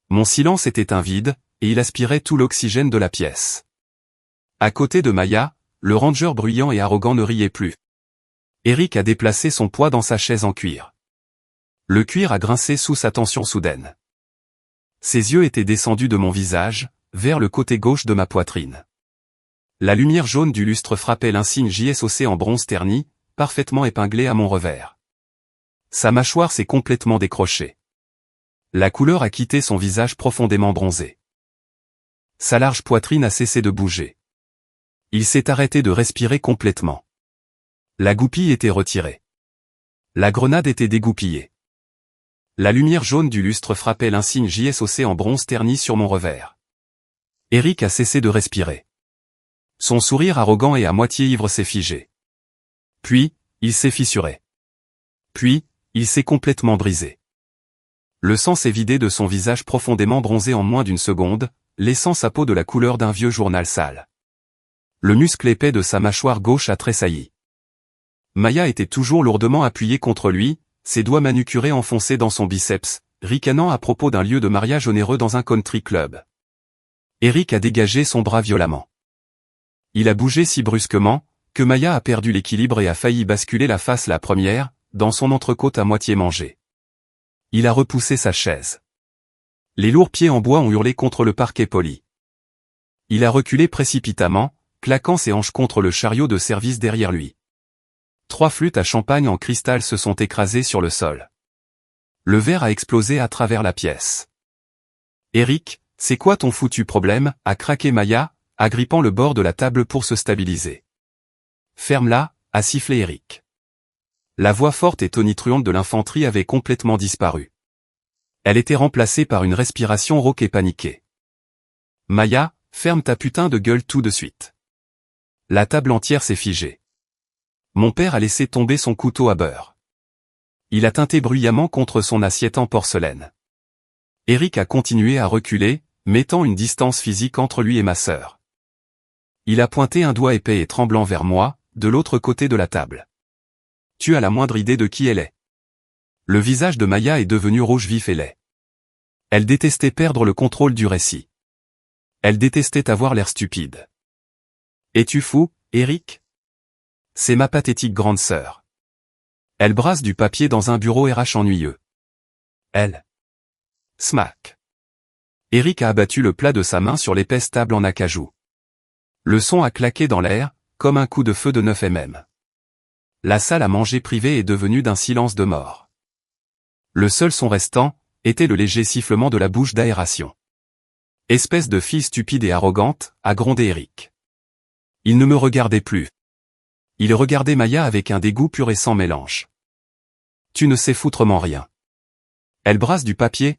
Mon silence était un vide, et il aspirait tout l'oxygène de la pièce. À côté de Maya, le ranger bruyant et arrogant ne riait plus. Eric a déplacé son poids dans sa chaise en cuir. Le cuir a grincé sous sa tension soudaine. Ses yeux étaient descendus de mon visage, vers le côté gauche de ma poitrine. La lumière jaune du lustre frappait l'insigne JSOC en bronze terni, parfaitement épinglé à mon revers. Sa mâchoire s'est complètement décrochée. La couleur a quitté son visage profondément bronzé. Sa large poitrine a cessé de bouger. Il s'est arrêté de respirer complètement. La goupille était retirée. La grenade était dégoupillée. La lumière jaune du lustre frappait l'insigne JSOC en bronze terni sur mon revers. Eric a cessé de respirer. Son sourire arrogant et à moitié ivre s'est figé. Puis, il s'est fissuré. Puis, il s'est complètement brisé. Le sang s'est vidé de son visage profondément bronzé en moins d'une seconde, laissant sa peau de la couleur d'un vieux journal sale. Le muscle épais de sa mâchoire gauche a tressailli. Maya était toujours lourdement appuyée contre lui, ses doigts manucurés enfoncés dans son biceps, ricanant à propos d'un lieu de mariage onéreux dans un country club. Eric a dégagé son bras violemment. Il a bougé si brusquement, que Maya a perdu l'équilibre et a failli basculer la face la première, dans son entrecôte à moitié mangée. Il a repoussé sa chaise. Les lourds pieds en bois ont hurlé contre le parquet poli. Il a reculé précipitamment, claquant ses hanches contre le chariot de service derrière lui. 3 flûtes à champagne en cristal se sont écrasées sur le sol. Le verre a explosé à travers la pièce. Eric, c'est quoi ton foutu problème, a craqué Maya, agrippant le bord de la table pour se stabiliser. Ferme-la, a sifflé Eric. La voix forte et tonitruante de l'infanterie avait complètement disparu. Elle était remplacée par une respiration rauque et paniquée. Maya, ferme ta putain de gueule tout de suite. La table entière s'est figée. Mon père a laissé tomber son couteau à beurre. Il a tinté bruyamment contre son assiette en porcelaine. Eric a continué à reculer, mettant une distance physique entre lui et ma sœur. Il a pointé un doigt épais et tremblant vers moi, de l'autre côté de la table. Tu as la moindre idée de qui elle est. Le visage de Maya est devenu rouge vif et laid. Elle détestait perdre le contrôle du récit. Elle détestait avoir l'air stupide. Es-tu fou, Eric? C'est ma pathétique grande sœur. Elle brasse du papier dans un bureau RH ennuyeux. Elle. Smack. Eric a abattu le plat de sa main sur l'épaisse table en acajou. Le son a claqué dans l'air, comme un coup de feu de 9 mm. La salle à manger privée est devenue d'un silence de mort. Le seul son restant, était le léger sifflement de la bouche d'aération. Espèce de fille stupide et arrogante, a grondé Eric. Il ne me regardait plus. Il regardait Maya avec un dégoût pur et sans mélange. Tu ne sais foutrement rien. Elle brasse du papier.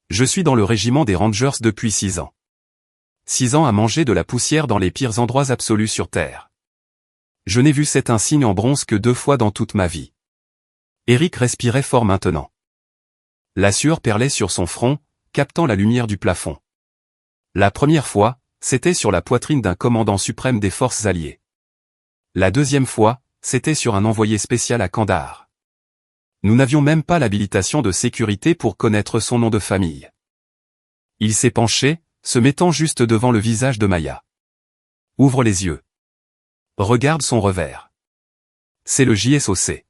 Je suis dans le régiment des Rangers depuis 6 ans. 6 ans à manger de la poussière dans les pires endroits absolus sur Terre. Je n'ai vu cet insigne en bronze que 2 fois dans toute ma vie. Eric respirait fort maintenant. La sueur perlait sur son front, captant la lumière du plafond. La première fois, c'était sur la poitrine d'un commandant suprême des forces alliées. La deuxième fois, c'était sur un envoyé spécial à Kandahar. Nous n'avions même pas l'habilitation de sécurité pour connaître son nom de famille. Il s'est penché, se mettant juste devant le visage de Maya. Ouvre les yeux. Regarde son revers. C'est le JSOC.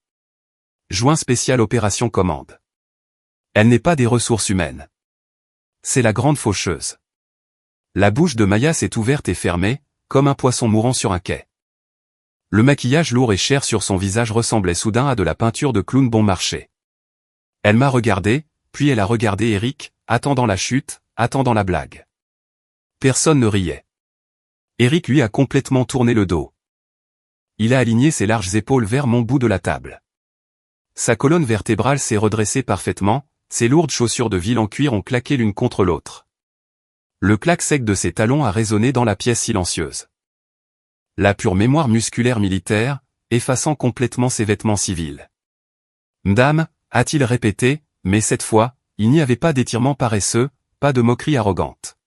Joint spécial opération commande. Elle n'est pas des ressources humaines. C'est la grande faucheuse. La bouche de Maya s'est ouverte et fermée, comme un poisson mourant sur un quai. Le maquillage lourd et cher sur son visage ressemblait soudain à de la peinture de clown bon marché. Elle m'a regardé, puis elle a regardé Eric, attendant la chute, attendant la blague. Personne ne riait. Eric lui a complètement tourné le dos. Il a aligné ses larges épaules vers mon bout de la table. Sa colonne vertébrale s'est redressée parfaitement, ses lourdes chaussures de ville en cuir ont claqué l'une contre l'autre. Le clac sec de ses talons a résonné dans la pièce silencieuse. La pure mémoire musculaire militaire, effaçant complètement ses vêtements civils. M'dame, a-t-il répété, mais cette fois, il n'y avait pas d'étirement paresseux, pas de moquerie arrogante.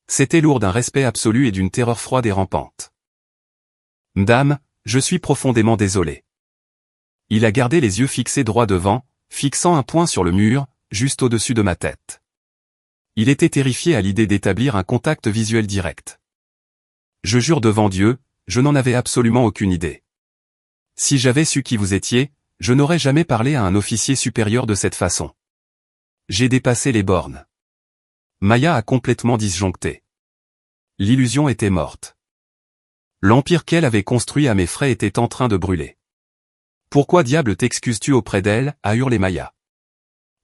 C'était lourd d'un respect absolu et d'une terreur froide et rampante. M'dame, je suis profondément désolé. Il a gardé les yeux fixés droit devant, fixant un point sur le mur, juste au-dessus de ma tête. Il était terrifié à l'idée d'établir un contact visuel direct. Je jure devant Dieu, je n'en avais absolument aucune idée. Si j'avais su qui vous étiez, je n'aurais jamais parlé à un officier supérieur de cette façon. J'ai dépassé les bornes. Maya a complètement disjoncté. L'illusion était morte. L'empire qu'elle avait construit à mes frais était en train de brûler. Pourquoi diable t'excuses-tu auprès d'elle, a hurlé Maya.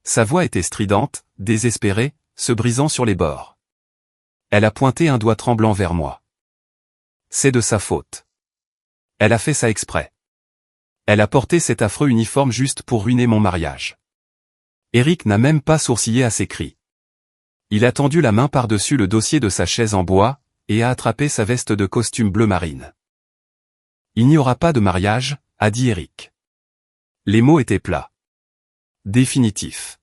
Sa voix était stridente, désespérée, se brisant sur les bords. Elle a pointé un doigt tremblant vers moi. C'est de sa faute. Elle a fait ça exprès. Elle a porté cet affreux uniforme juste pour ruiner mon mariage. Eric n'a même pas sourcillé à ses cris. Il a tendu la main par-dessus le dossier de sa chaise en bois, et a attrapé sa veste de costume bleu marine. Il n'y aura pas de mariage, a dit Eric. Les mots étaient plats. Définitif.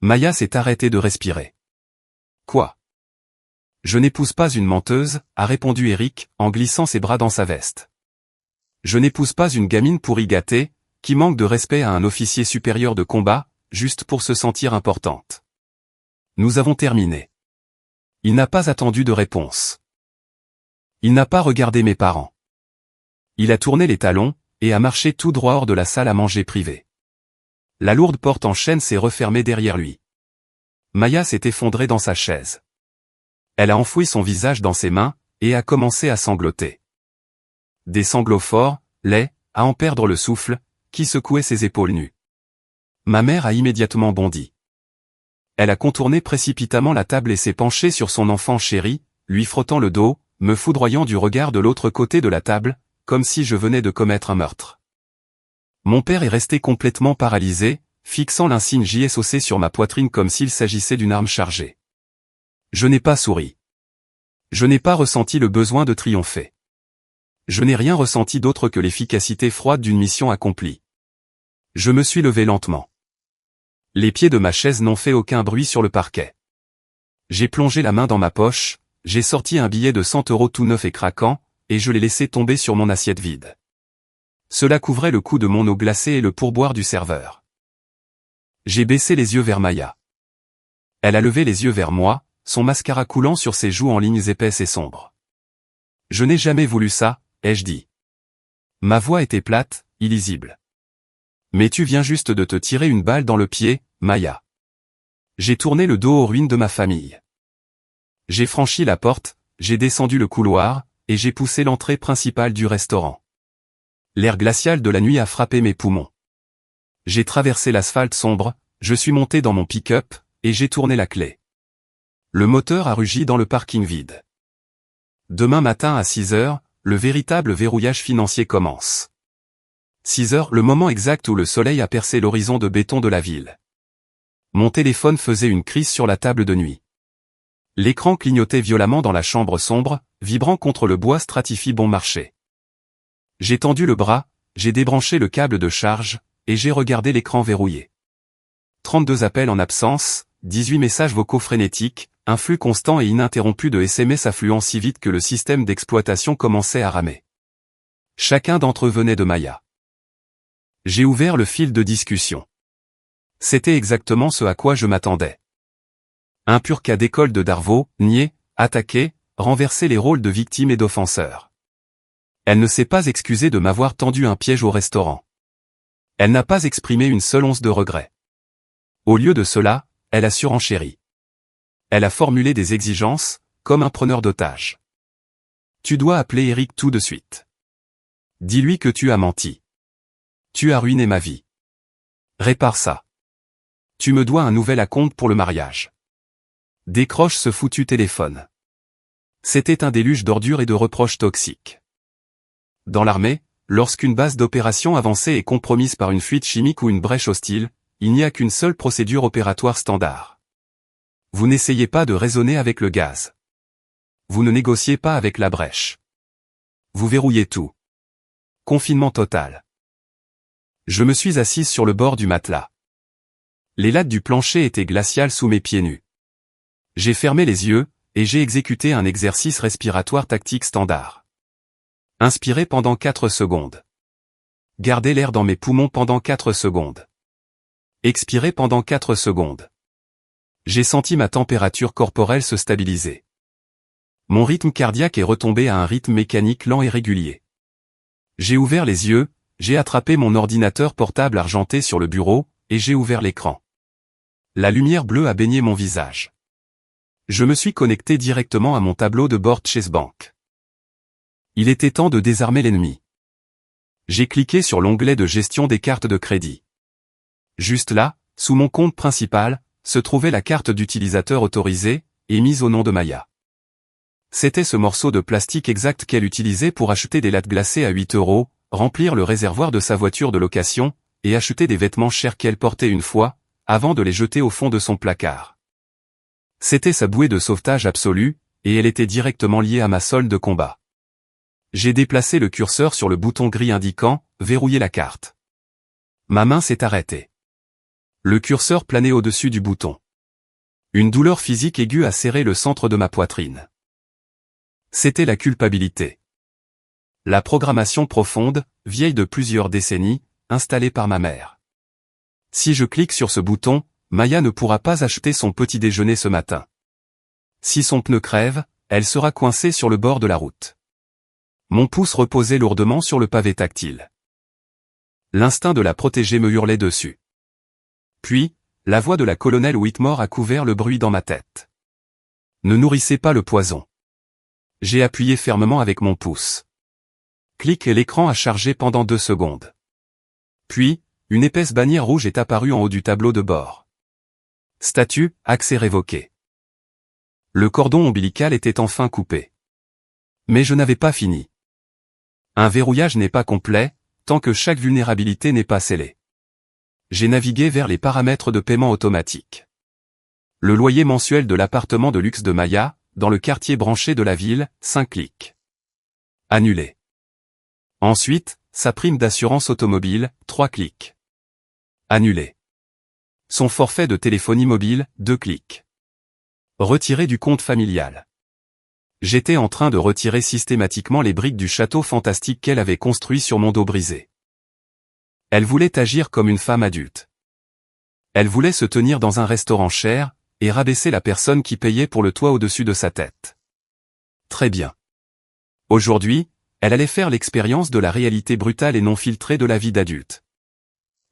Maya s'est arrêtée de respirer. Quoi? Je n'épouse pas une menteuse, a répondu Eric, en glissant ses bras dans sa veste. Je n'épouse pas une gamine pourri gâtée, qui manque de respect à un officier supérieur de combat, juste pour se sentir importante. Nous avons terminé. Il n'a pas attendu de réponse. Il n'a pas regardé mes parents. Il a tourné les talons, et a marché tout droit hors de la salle à manger privée. La lourde porte en chêne s'est refermée derrière lui. Maya s'est effondrée dans sa chaise. Elle a enfoui son visage dans ses mains, et a commencé à sangloter. Des sanglots forts, laids, à en perdre le souffle, qui secouaient ses épaules nues. Ma mère a immédiatement bondi. Elle a contourné précipitamment la table et s'est penchée sur son enfant chéri, lui frottant le dos, me foudroyant du regard de l'autre côté de la table, comme si je venais de commettre un meurtre. Mon père est resté complètement paralysé, fixant l'insigne JSOC sur ma poitrine comme s'il s'agissait d'une arme chargée. Je n'ai pas souri. Je n'ai pas ressenti le besoin de triompher. Je n'ai rien ressenti d'autre que l'efficacité froide d'une mission accomplie. Je me suis levé lentement. Les pieds de ma chaise n'ont fait aucun bruit sur le parquet. J'ai plongé la main dans ma poche, j'ai sorti un billet de 100 € tout neuf et craquant, et je l'ai laissé tomber sur mon assiette vide. Cela couvrait le coût de mon eau glacée et le pourboire du serveur. J'ai baissé les yeux vers Maya. Elle a levé les yeux vers moi, son mascara coulant sur ses joues en lignes épaisses et sombres. Je n'ai jamais voulu ça, ai-je dit. Ma voix était plate, illisible. Mais tu viens juste de te tirer une balle dans le pied, Maya. J'ai tourné le dos aux ruines de ma famille. J'ai franchi la porte, j'ai descendu le couloir, et j'ai poussé l'entrée principale du restaurant. L'air glacial de la nuit a frappé mes poumons. J'ai traversé l'asphalte sombre, je suis monté dans mon pick-up, et j'ai tourné la clé. Le moteur a rugi dans le parking vide. Demain matin à 6 heures, le véritable verrouillage financier commence. 6 heures, le moment exact où le soleil a percé l'horizon de béton de la ville. Mon téléphone faisait une crise sur la table de nuit. L'écran clignotait violemment dans la chambre sombre, vibrant contre le bois stratifié bon marché. J'ai tendu le bras, j'ai débranché le câble de charge, et j'ai regardé l'écran verrouillé. 32 appels en absence, 18 messages vocaux frénétiques, un flux constant et ininterrompu de SMS affluant si vite que le système d'exploitation commençait à ramer. Chacun d'entre eux venait de Maya. J'ai ouvert le fil de discussion. C'était exactement ce à quoi je m'attendais. Un pur cas d'école de Darvaux, nier, attaquer, renverser les rôles de victime et d'offenseur. Elle ne s'est pas excusée de m'avoir tendu un piège au restaurant. Elle n'a pas exprimé une seule once de regret. Au lieu de cela, elle a surenchéri. Elle a formulé des exigences, comme un preneur d'otages. Tu dois appeler Eric tout de suite. Dis-lui que tu as menti. Tu as ruiné ma vie. Répare ça. Tu me dois un nouvel acompte pour le mariage. Décroche ce foutu téléphone. C'était un déluge d'ordures et de reproches toxiques. Dans l'armée, lorsqu'une base d'opération avancée est compromise par une fuite chimique ou une brèche hostile, il n'y a qu'une seule procédure opératoire standard. Vous n'essayez pas de raisonner avec le gaz. Vous ne négociez pas avec la brèche. Vous verrouillez tout. Confinement total. Je me suis assise sur le bord du matelas. Les lattes du plancher étaient glaciales sous mes pieds nus. J'ai fermé les yeux, et j'ai exécuté un exercice respiratoire tactique standard. Inspirez pendant 4 secondes. Gardez l'air dans mes poumons pendant 4 secondes. Expirez pendant 4 secondes. J'ai senti ma température corporelle se stabiliser. Mon rythme cardiaque est retombé à un rythme mécanique lent et régulier. J'ai ouvert les yeux, j'ai attrapé mon ordinateur portable argenté sur le bureau, et j'ai ouvert l'écran. La lumière bleue a baigné mon visage. Je me suis connecté directement à mon tableau de bord Chase Bank. Il était temps de désarmer l'ennemi. J'ai cliqué sur l'onglet de gestion des cartes de crédit. Juste là, sous mon compte principal, se trouvait la carte d'utilisateur autorisée, émise au nom de Maya. C'était ce morceau de plastique exact qu'elle utilisait pour acheter des lattes glacées à 8 €, remplir le réservoir de sa voiture de location, et acheter des vêtements chers qu'elle portait une fois, avant de les jeter au fond de son placard. C'était sa bouée de sauvetage absolue, et elle était directement liée à ma solde de combat. J'ai déplacé le curseur sur le bouton gris indiquant « Verrouiller la carte ». Ma main s'est arrêtée. Le curseur planait au-dessus du bouton. Une douleur physique aiguë a serré le centre de ma poitrine. C'était la culpabilité. La programmation profonde, vieille de plusieurs décennies, installée par ma mère. Si je clique sur ce bouton, Maya ne pourra pas acheter son petit déjeuner ce matin. Si son pneu crève, elle sera coincée sur le bord de la route. Mon pouce reposait lourdement sur le pavé tactile. L'instinct de la protéger me hurlait dessus. Puis, la voix de la colonelle Whitmore a couvert le bruit dans ma tête. Ne nourrissez pas le poison. J'ai appuyé fermement avec mon pouce. Clic et l'écran a chargé pendant 2 secondes. Puis, une épaisse bannière rouge est apparue en haut du tableau de bord. Statut, accès révoqué. Le cordon ombilical était enfin coupé. Mais je n'avais pas fini. Un verrouillage n'est pas complet, tant que chaque vulnérabilité n'est pas scellée. J'ai navigué vers les paramètres de paiement automatique. Le loyer mensuel de l'appartement de luxe de Maya, dans le quartier branché de la ville, 5 clics. Annulé. Ensuite, sa prime d'assurance automobile, 3 clics. Annulé. Son forfait de téléphonie mobile, 2 clics. Retiré du compte familial. J'étais en train de retirer systématiquement les briques du château fantastique qu'elle avait construit sur mon dos brisé. Elle voulait agir comme une femme adulte. Elle voulait se tenir dans un restaurant cher, et rabaisser la personne qui payait pour le toit au-dessus de sa tête. Très bien. Aujourd'hui, elle allait faire l'expérience de la réalité brutale et non filtrée de la vie d'adulte.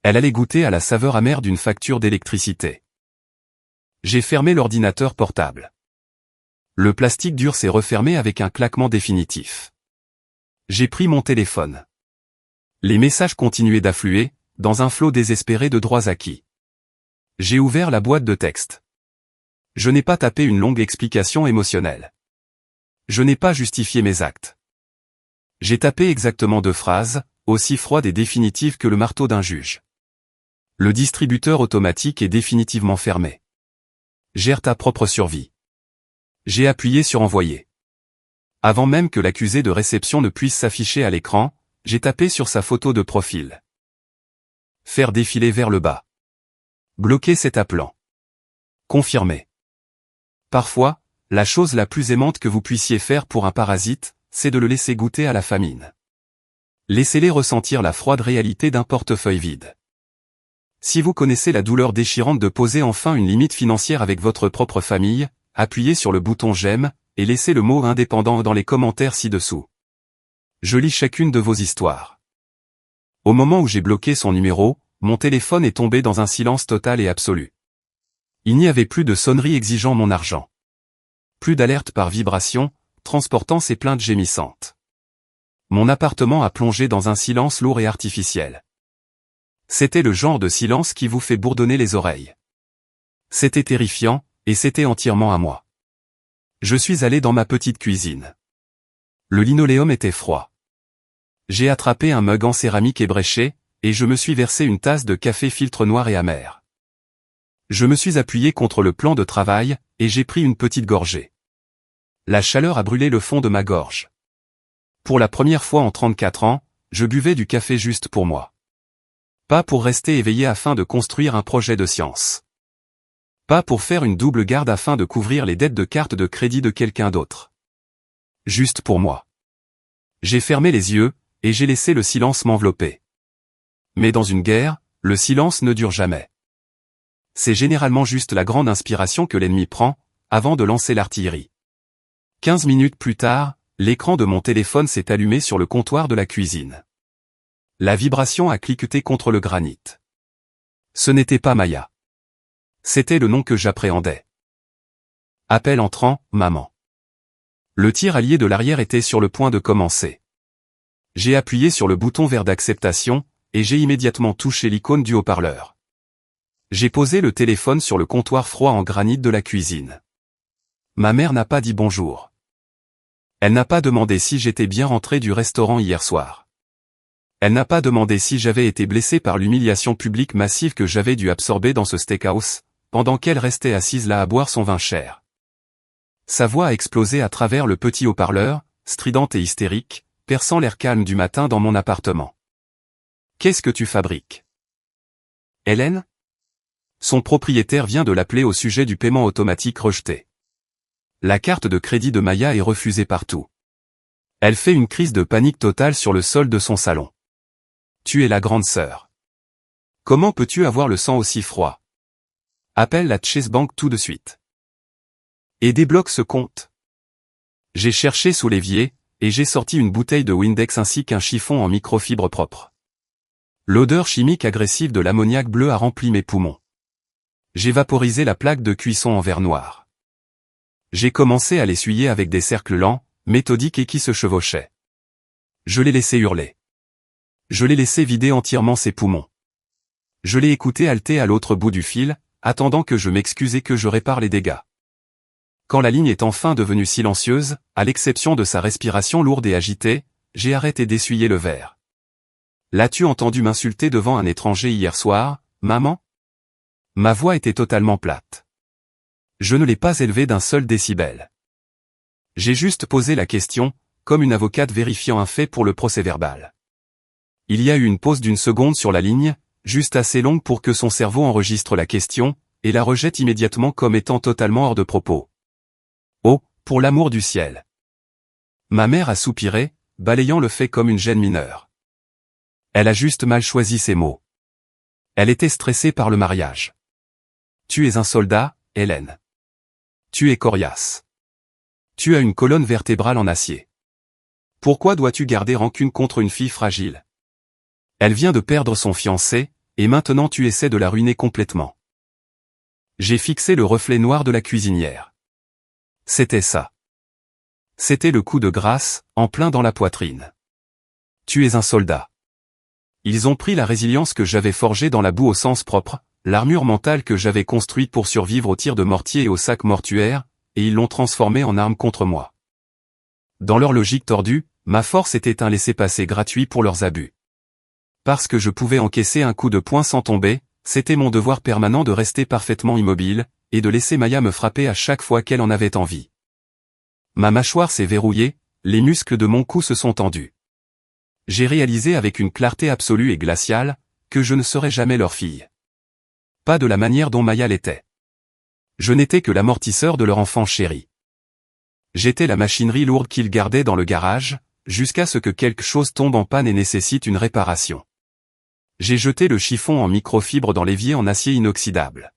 Elle allait goûter à la saveur amère d'une facture d'électricité. J'ai fermé l'ordinateur portable. Le plastique dur s'est refermé avec un claquement définitif. J'ai pris mon téléphone. Les messages continuaient d'affluer, dans un flot désespéré de droits acquis. J'ai ouvert la boîte de texte. Je n'ai pas tapé une longue explication émotionnelle. Je n'ai pas justifié mes actes. J'ai tapé exactement 2 phrases, aussi froides et définitives que le marteau d'un juge. Le distributeur automatique est définitivement fermé. Gère ta propre survie. J'ai appuyé sur envoyer. Avant même que l'accusé de réception ne puisse s'afficher à l'écran, j'ai tapé sur sa photo de profil. Faire défiler vers le bas. Bloquer cet appelant. Confirmer. Parfois, la chose la plus aimante que vous puissiez faire pour un parasite, c'est de le laisser goûter à la famine. Laissez-les ressentir la froide réalité d'un portefeuille vide. Si vous connaissez la douleur déchirante de poser enfin une limite financière avec votre propre famille, appuyez sur le bouton j'aime, et laissez le mot indépendant dans les commentaires ci-dessous. Je lis chacune de vos histoires. Au moment où j'ai bloqué son numéro, mon téléphone est tombé dans un silence total et absolu. Il n'y avait plus de sonnerie exigeant mon argent. Plus d'alerte par vibration, transportant ces plaintes gémissantes. Mon appartement a plongé dans un silence lourd et artificiel. C'était le genre de silence qui vous fait bourdonner les oreilles. C'était terrifiant, et c'était entièrement à moi. Je suis allé dans ma petite cuisine. Le linoléum était froid. J'ai attrapé un mug en céramique ébréché, et je me suis versé une tasse de café filtre noir et amer. Je me suis appuyé contre le plan de travail, et j'ai pris une petite gorgée. La chaleur a brûlé le fond de ma gorge. Pour la première fois en 34 ans, je buvais du café juste pour moi. Pas pour rester éveillé afin de construire un projet de science. Pas pour faire une double garde afin de couvrir les dettes de carte de crédit de quelqu'un d'autre. Juste pour moi. J'ai fermé les yeux, et j'ai laissé le silence m'envelopper. Mais dans une guerre, le silence ne dure jamais. C'est généralement juste la grande inspiration que l'ennemi prend, avant de lancer l'artillerie. 15 minutes plus tard, l'écran de mon téléphone s'est allumé sur le comptoir de la cuisine. La vibration a cliqueté contre le granit. Ce n'était pas Maya. C'était le nom que j'appréhendais. Appel entrant, maman. Le tir allié de l'arrière était sur le point de commencer. J'ai appuyé sur le bouton vert d'acceptation, et j'ai immédiatement touché l'icône du haut-parleur. J'ai posé le téléphone sur le comptoir froid en granit de la cuisine. Ma mère n'a pas dit bonjour. Elle n'a pas demandé si j'étais bien rentré du restaurant hier soir. Elle n'a pas demandé si j'avais été blessé par l'humiliation publique massive que j'avais dû absorber dans ce steakhouse, pendant qu'elle restait assise là à boire son vin cher. Sa voix a explosé à travers le petit haut-parleur, stridente et hystérique, perçant l'air calme du matin dans mon appartement. Qu'est-ce que tu fabriques? Hélène? Son propriétaire vient de l'appeler au sujet du paiement automatique rejeté. La carte de crédit de Maya est refusée partout. Elle fait une crise de panique totale sur le sol de son salon. Tu es la grande sœur. Comment peux-tu avoir le sang aussi froid? Appelle la Chase Bank tout de suite. Et débloque ce compte. J'ai cherché sous l'évier, et j'ai sorti une bouteille de Windex ainsi qu'un chiffon en microfibre propre. L'odeur chimique agressive de l'ammoniac bleu a rempli mes poumons. J'ai vaporisé la plaque de cuisson en verre noir. J'ai commencé à l'essuyer avec des cercles lents, méthodiques et qui se chevauchaient. Je l'ai laissé hurler. Je l'ai laissé vider entièrement ses poumons. Je l'ai écouté halter à l'autre bout du fil, attendant que je m'excuse et que je répare les dégâts. Quand la ligne est enfin devenue silencieuse, à l'exception de sa respiration lourde et agitée, j'ai arrêté d'essuyer le verre. L'as-tu entendu m'insulter devant un étranger hier soir, maman? Ma voix était totalement plate. Je ne l'ai pas élevée d'un seul décibel. J'ai juste posé la question, comme une avocate vérifiant un fait pour le procès-verbal. Il y a eu une pause d'une seconde sur la ligne, juste assez longue pour que son cerveau enregistre la question, et la rejette immédiatement comme étant totalement hors de propos. Oh, pour l'amour du ciel! Ma mère a soupiré, balayant le fait comme une gêne mineure. Elle a juste mal choisi ses mots. Elle était stressée par le mariage. Tu es un soldat, Hélène. Tu es coriace. Tu as une colonne vertébrale en acier. Pourquoi dois-tu garder rancune contre une fille fragile? Elle vient de perdre son fiancé, et maintenant tu essaies de la ruiner complètement. J'ai fixé le reflet noir de la cuisinière. C'était ça. C'était le coup de grâce, en plein dans la poitrine. Tu es un soldat. Ils ont pris la résilience que j'avais forgée dans la boue au sens propre, l'armure mentale que j'avais construite pour survivre aux tirs de mortier et aux sacs mortuaires, et ils l'ont transformée en arme contre moi. Dans leur logique tordue, ma force était un laissez-passer gratuit pour leurs abus. Parce que je pouvais encaisser un coup de poing sans tomber, c'était mon devoir permanent de rester parfaitement immobile, et de laisser Maya me frapper à chaque fois qu'elle en avait envie. Ma mâchoire s'est verrouillée, les muscles de mon cou se sont tendus. J'ai réalisé avec une clarté absolue et glaciale, que je ne serais jamais leur fille. Pas de la manière dont Maya l'était. Je n'étais que l'amortisseur de leur enfant chéri. J'étais la machinerie lourde qu'ils gardaient dans le garage, jusqu'à ce que quelque chose tombe en panne et nécessite une réparation. J'ai jeté le chiffon en microfibre dans l'évier en acier inoxydable.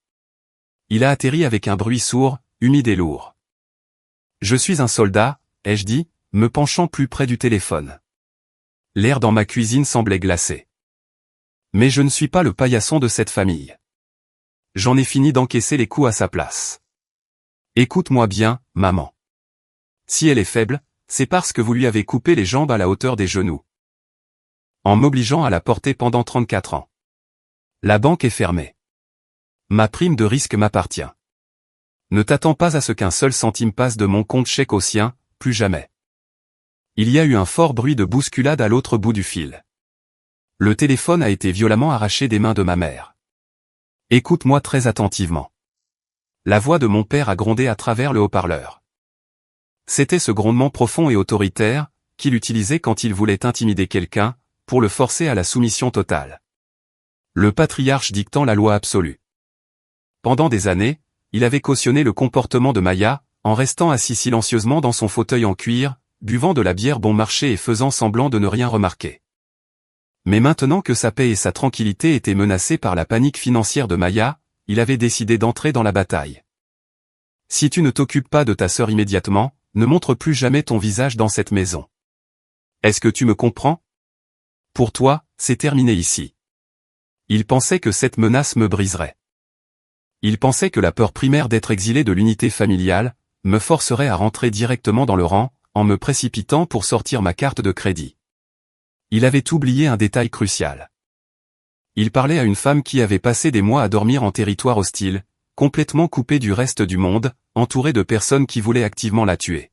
Il a atterri avec un bruit sourd, humide et lourd. Je suis un soldat, ai-je dit, me penchant plus près du téléphone. L'air dans ma cuisine semblait glacé. Mais je ne suis pas le paillasson de cette famille. J'en ai fini d'encaisser les coups à sa place. Écoute-moi bien, maman. Si elle est faible, c'est parce que vous lui avez coupé les jambes à la hauteur des genoux. En m'obligeant à la porter pendant 34 ans. La banque est fermée. Ma prime de risque m'appartient. Ne t'attends pas à ce qu'un seul centime passe de mon compte chèque au sien, plus jamais. Il y a eu un fort bruit de bousculade à l'autre bout du fil. Le téléphone a été violemment arraché des mains de ma mère. Écoute-moi très attentivement. La voix de mon père a grondé à travers le haut-parleur. C'était ce grondement profond et autoritaire, qu'il utilisait quand il voulait intimider quelqu'un, pour le forcer à la soumission totale. Le patriarche dictant la loi absolue. Pendant des années, il avait cautionné le comportement de Maya, en restant assis silencieusement dans son fauteuil en cuir, buvant de la bière bon marché et faisant semblant de ne rien remarquer. Mais maintenant que sa paix et sa tranquillité étaient menacées par la panique financière de Maya, il avait décidé d'entrer dans la bataille. Si tu ne t'occupes pas de ta sœur immédiatement, ne montre plus jamais ton visage dans cette maison. Est-ce que tu me comprends? Pour toi, c'est terminé ici. Il pensait que cette menace me briserait. Il pensait que la peur primaire d'être exilé de l'unité familiale, me forcerait à rentrer directement dans le rang, en me précipitant pour sortir ma carte de crédit. Il avait oublié un détail crucial. Il parlait à une femme qui avait passé des mois à dormir en territoire hostile, complètement coupée du reste du monde, entourée de personnes qui voulaient activement la tuer.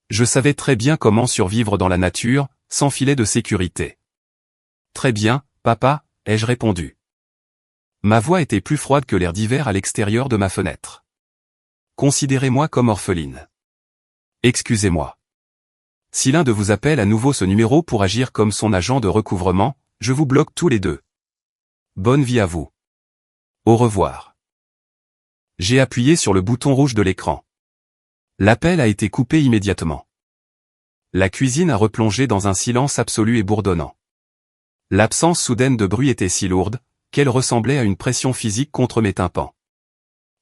Je savais très bien comment survivre dans la nature, sans filet de sécurité. Très bien, papa, ai-je répondu. Ma voix était plus froide que l'air d'hiver à l'extérieur de ma fenêtre. Considérez-moi comme orpheline. Excusez-moi. Si l'un de vous appelle à nouveau ce numéro pour agir comme son agent de recouvrement, je vous bloque tous les deux. Bonne vie à vous. Au revoir. J'ai appuyé sur le bouton rouge de l'écran. L'appel a été coupé immédiatement. La cuisine a replongé dans un silence absolu et bourdonnant. L'absence soudaine de bruit était si lourde, qu'elle ressemblait à une pression physique contre mes tympans.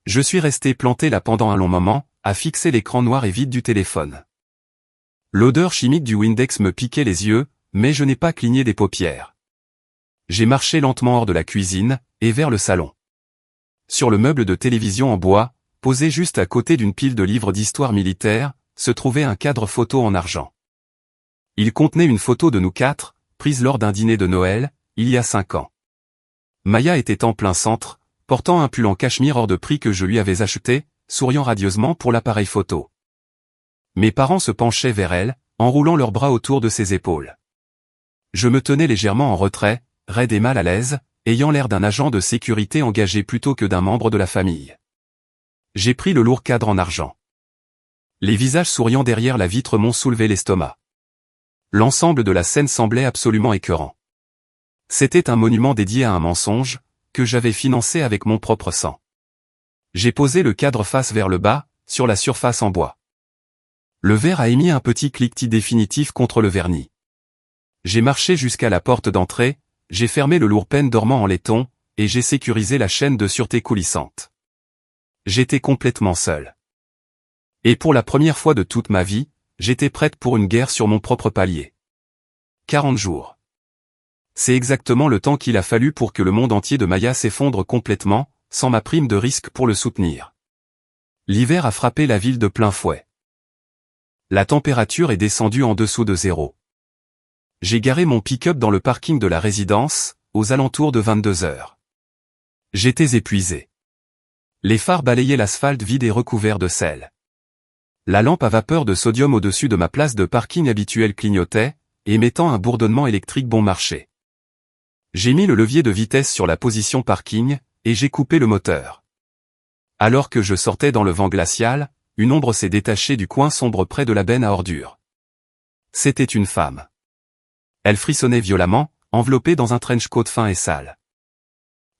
Je suis resté planté là pendant un long moment, à fixer l'écran noir et vide du téléphone. L'odeur chimique du Windex me piquait les yeux, mais je n'ai pas cligné des paupières. J'ai marché lentement hors de la cuisine, et vers le salon. Sur le meuble de télévision en bois, posé juste à côté d'une pile de livres d'histoire militaire, se trouvait un cadre photo en argent. Il contenait une photo de nous quatre, prise lors d'un dîner de Noël, il y a 5 ans. Maya était en plein centre, portant un pull en cachemire hors de prix que je lui avais acheté, souriant radieusement pour l'appareil photo. Mes parents se penchaient vers elle, enroulant leurs bras autour de ses épaules. Je me tenais légèrement en retrait, raide et mal à l'aise, ayant l'air d'un agent de sécurité engagé plutôt que d'un membre de la famille. J'ai pris le lourd cadre en argent. Les visages souriants derrière la vitre m'ont soulevé l'estomac. L'ensemble de la scène semblait absolument écœurant. C'était un monument dédié à un mensonge, que j'avais financé avec mon propre sang. J'ai posé le cadre face vers le bas, sur la surface en bois. Le verre a émis un petit cliquetis définitif contre le vernis. J'ai marché jusqu'à la porte d'entrée, j'ai fermé le lourd pêne dormant en laiton, et j'ai sécurisé la chaîne de sûreté coulissante. J'étais complètement seul. Et pour la première fois de toute ma vie, j'étais prête pour une guerre sur mon propre palier. 40 jours. C'est exactement le temps qu'il a fallu pour que le monde entier de Maya s'effondre complètement, sans ma prime de risque pour le soutenir. L'hiver a frappé la ville de plein fouet. La température est descendue en dessous de 0. J'ai garé mon pick-up dans le parking de la résidence, aux alentours de 22 heures. J'étais épuisé. Les phares balayaient l'asphalte vide et recouvert de sel. La lampe à vapeur de sodium au-dessus de ma place de parking habituelle clignotait, émettant un bourdonnement électrique bon marché. J'ai mis le levier de vitesse sur la position parking, et j'ai coupé le moteur. Alors que je sortais dans le vent glacial, une ombre s'est détachée du coin sombre près de la benne à ordures. C'était une femme. Elle frissonnait violemment, enveloppée dans un trench-coat fin et sale.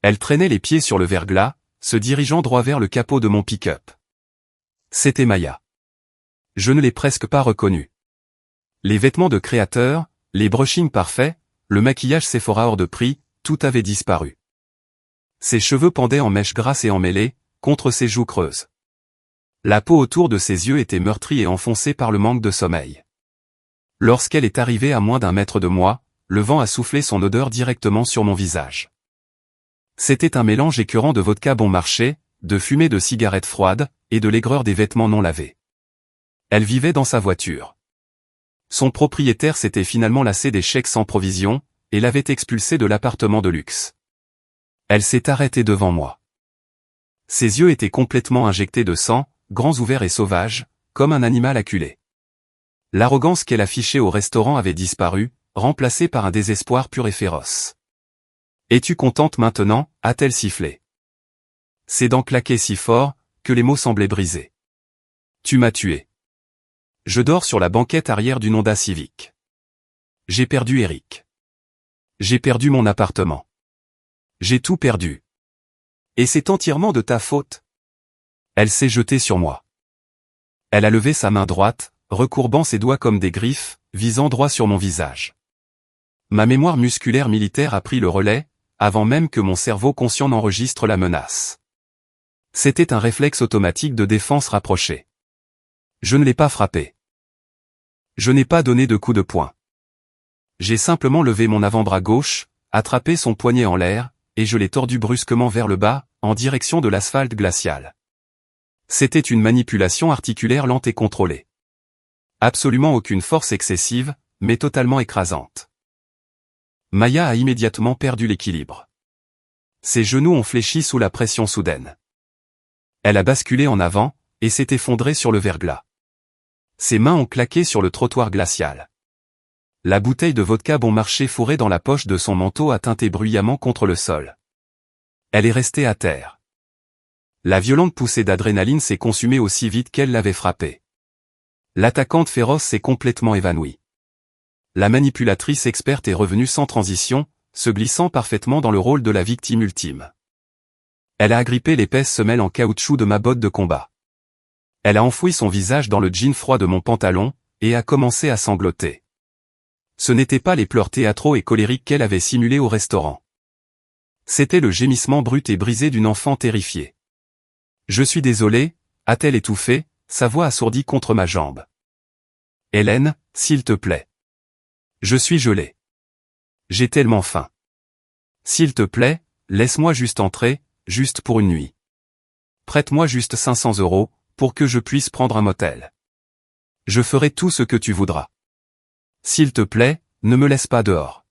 Elle traînait les pieds sur le verglas, se dirigeant droit vers le capot de mon pick-up. C'était Maya. Je ne l'ai presque pas reconnue. Les vêtements de créateur, les brushings parfaits, le maquillage Sephora hors de prix, tout avait disparu. Ses cheveux pendaient en mèches grasses et emmêlées, contre ses joues creuses. La peau autour de ses yeux était meurtrie et enfoncée par le manque de sommeil. Lorsqu'elle est arrivée à moins d'1 mètre de moi, le vent a soufflé son odeur directement sur mon visage. C'était un mélange écœurant de vodka bon marché, de fumée de cigarettes froides, et de l'aigreur des vêtements non lavés. Elle vivait dans sa voiture. Son propriétaire s'était finalement lassé des chèques sans provision, et l'avait expulsée de l'appartement de luxe. Elle s'est arrêtée devant moi. Ses yeux étaient complètement injectés de sang, grands ouverts et sauvages, comme un animal acculé. L'arrogance qu'elle affichait au restaurant avait disparu, remplacée par un désespoir pur et féroce. « Es-tu contente maintenant » a-t-elle sifflé. Ses dents claquaient si fort, que les mots semblaient brisés. « Tu m'as tué. Je dors sur la banquette arrière d'une Honda Civic. J'ai perdu Eric. J'ai perdu mon appartement. J'ai tout perdu. Et c'est entièrement de ta faute. » Elle s'est jetée sur moi. Elle a levé sa main droite, recourbant ses doigts comme des griffes, visant droit sur mon visage. Ma mémoire musculaire militaire a pris le relais, avant même que mon cerveau conscient n'enregistre la menace. C'était un réflexe automatique de défense rapproché. Je ne l'ai pas frappé. Je n'ai pas donné de coup de poing. J'ai simplement levé mon avant-bras gauche, attrapé son poignet en l'air, et je l'ai tordu brusquement vers le bas, en direction de l'asphalte glacial. C'était une manipulation articulaire lente et contrôlée. Absolument aucune force excessive, mais totalement écrasante. Maya a immédiatement perdu l'équilibre. Ses genoux ont fléchi sous la pression soudaine. Elle a basculé en avant, et s'est effondrée sur le verglas. Ses mains ont claqué sur le trottoir glacial. La bouteille de vodka bon marché fourrée dans la poche de son manteau a tinté bruyamment contre le sol. Elle est restée à terre. La violente poussée d'adrénaline s'est consumée aussi vite qu'elle l'avait frappée. L'attaquante féroce s'est complètement évanouie. La manipulatrice experte est revenue sans transition, se glissant parfaitement dans le rôle de la victime ultime. Elle a agrippé l'épaisse semelle en caoutchouc de ma botte de combat. Elle a enfoui son visage dans le jean froid de mon pantalon, et a commencé à sangloter. Ce n'étaient pas les pleurs théâtraux et colériques qu'elle avait simulés au restaurant. C'était le gémissement brut et brisé d'une enfant terrifiée. « Je suis désolé » a-t-elle étouffé, sa voix assourdie contre ma jambe. Hélène, s'il te plaît. Je suis gelé. J'ai tellement faim. S'il te plaît, laisse-moi juste entrer, juste pour une nuit. Prête-moi juste 500 € pour que je puisse prendre un motel. Je ferai tout ce que tu voudras. S'il te plaît, ne me laisse pas dehors.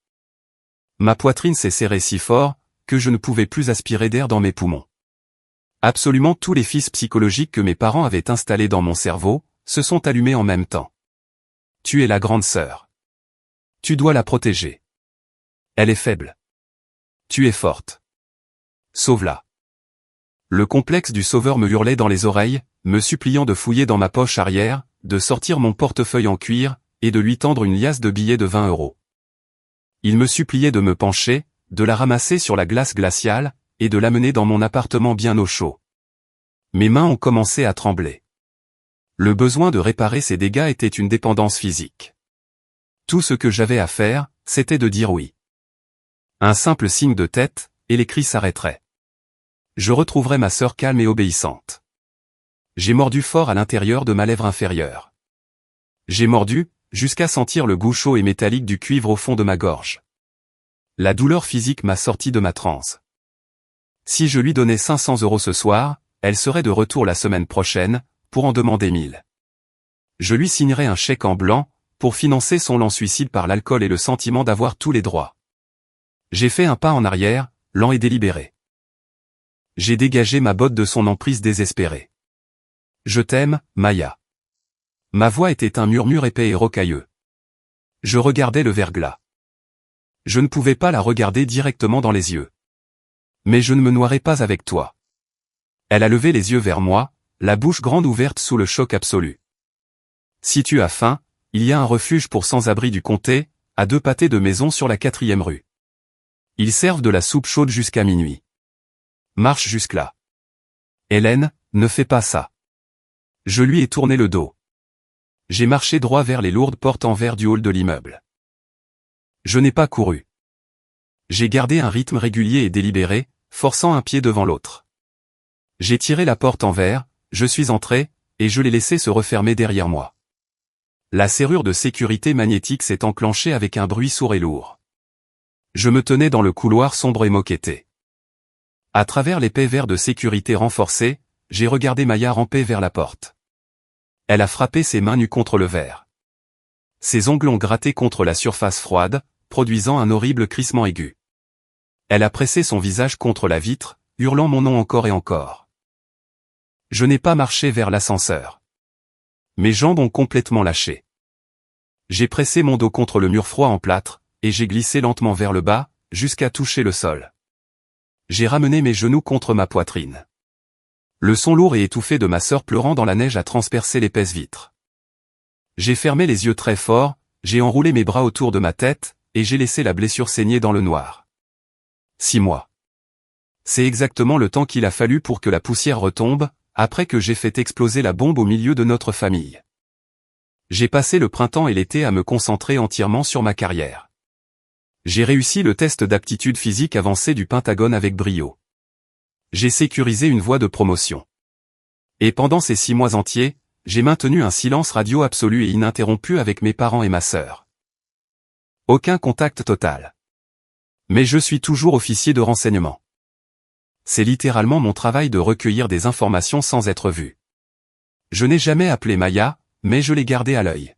Ma poitrine s'est serrée si fort que je ne pouvais plus aspirer d'air dans mes poumons. Absolument tous les fils psychologiques que mes parents avaient installés dans mon cerveau se sont allumés en même temps. Tu es la grande sœur. Tu dois la protéger. Elle est faible. Tu es forte. Sauve-la. Le complexe du sauveur me hurlait dans les oreilles, me suppliant de fouiller dans ma poche arrière, de sortir mon portefeuille en cuir, et de lui tendre une liasse de billets de 20 €. Il me suppliait de me pencher, de la ramasser sur la glace glaciale, et de l'amener dans mon appartement bien au chaud. Mes mains ont commencé à trembler. Le besoin de réparer ces dégâts était une dépendance physique. Tout ce que j'avais à faire, c'était de dire oui. Un simple signe de tête, et les cris s'arrêteraient. Je retrouverais ma sœur calme et obéissante. J'ai mordu fort à l'intérieur de ma lèvre inférieure. J'ai mordu, jusqu'à sentir le goût chaud et métallique du cuivre au fond de ma gorge. La douleur physique m'a sorti de ma transe. Si je lui donnais 500 € ce soir, elle serait de retour la semaine prochaine, pour en demander 1000. Je lui signerais un chèque en blanc, pour financer son lent suicide par l'alcool et le sentiment d'avoir tous les droits. J'ai fait un pas en arrière, lent et délibéré. J'ai dégagé ma botte de son emprise désespérée. Je t'aime, Maya. Ma voix était un murmure épais et rocailleux. Je regardais le verglas. Je ne pouvais pas la regarder directement dans les yeux. Mais je ne me noierai pas avec toi. Elle a levé les yeux vers moi, la bouche grande ouverte sous le choc absolu. Si tu as faim, il y a un refuge pour sans-abri du comté, à 2 pâtés de maison sur la 4e rue. Ils servent de la soupe chaude jusqu'à minuit. Marche jusque-là. Hélène, ne fais pas ça. Je lui ai tourné le dos. J'ai marché droit vers les lourdes portes en verre du hall de l'immeuble. Je n'ai pas couru. J'ai gardé un rythme régulier et délibéré, forçant un pied devant l'autre. J'ai tiré la porte en verre, je suis entré, et je l'ai laissé se refermer derrière moi. La serrure de sécurité magnétique s'est enclenchée avec un bruit sourd et lourd. Je me tenais dans le couloir sombre et moquetté. À travers l'épais verre de sécurité renforcé, j'ai regardé Maya ramper vers la porte. Elle a frappé ses mains nues contre le verre. Ses ongles ont gratté contre la surface froide, produisant un horrible crissement aigu. Elle a pressé son visage contre la vitre, hurlant mon nom encore et encore. Je n'ai pas marché vers l'ascenseur. Mes jambes ont complètement lâché. J'ai pressé mon dos contre le mur froid en plâtre, et j'ai glissé lentement vers le bas, jusqu'à toucher le sol. J'ai ramené mes genoux contre ma poitrine. Le son lourd et étouffé de ma sœur pleurant dans la neige a transpercé l'épaisse vitre. J'ai fermé les yeux très fort, j'ai enroulé mes bras autour de ma tête, et j'ai laissé la blessure saigner dans le noir. 6 mois. C'est exactement le temps qu'il a fallu pour que la poussière retombe, après que j'ai fait exploser la bombe au milieu de notre famille. J'ai passé le printemps et l'été à me concentrer entièrement sur ma carrière. J'ai réussi le test d'aptitude physique avancée du Pentagone avec brio. J'ai sécurisé une voie de promotion. Et pendant ces 6 mois entiers, j'ai maintenu un silence radio absolu et ininterrompu avec mes parents et ma sœur. Aucun contact total. Mais je suis toujours officier de renseignement. C'est littéralement mon travail de recueillir des informations sans être vu. Je n'ai jamais appelé Maya, mais je l'ai gardée à l'œil.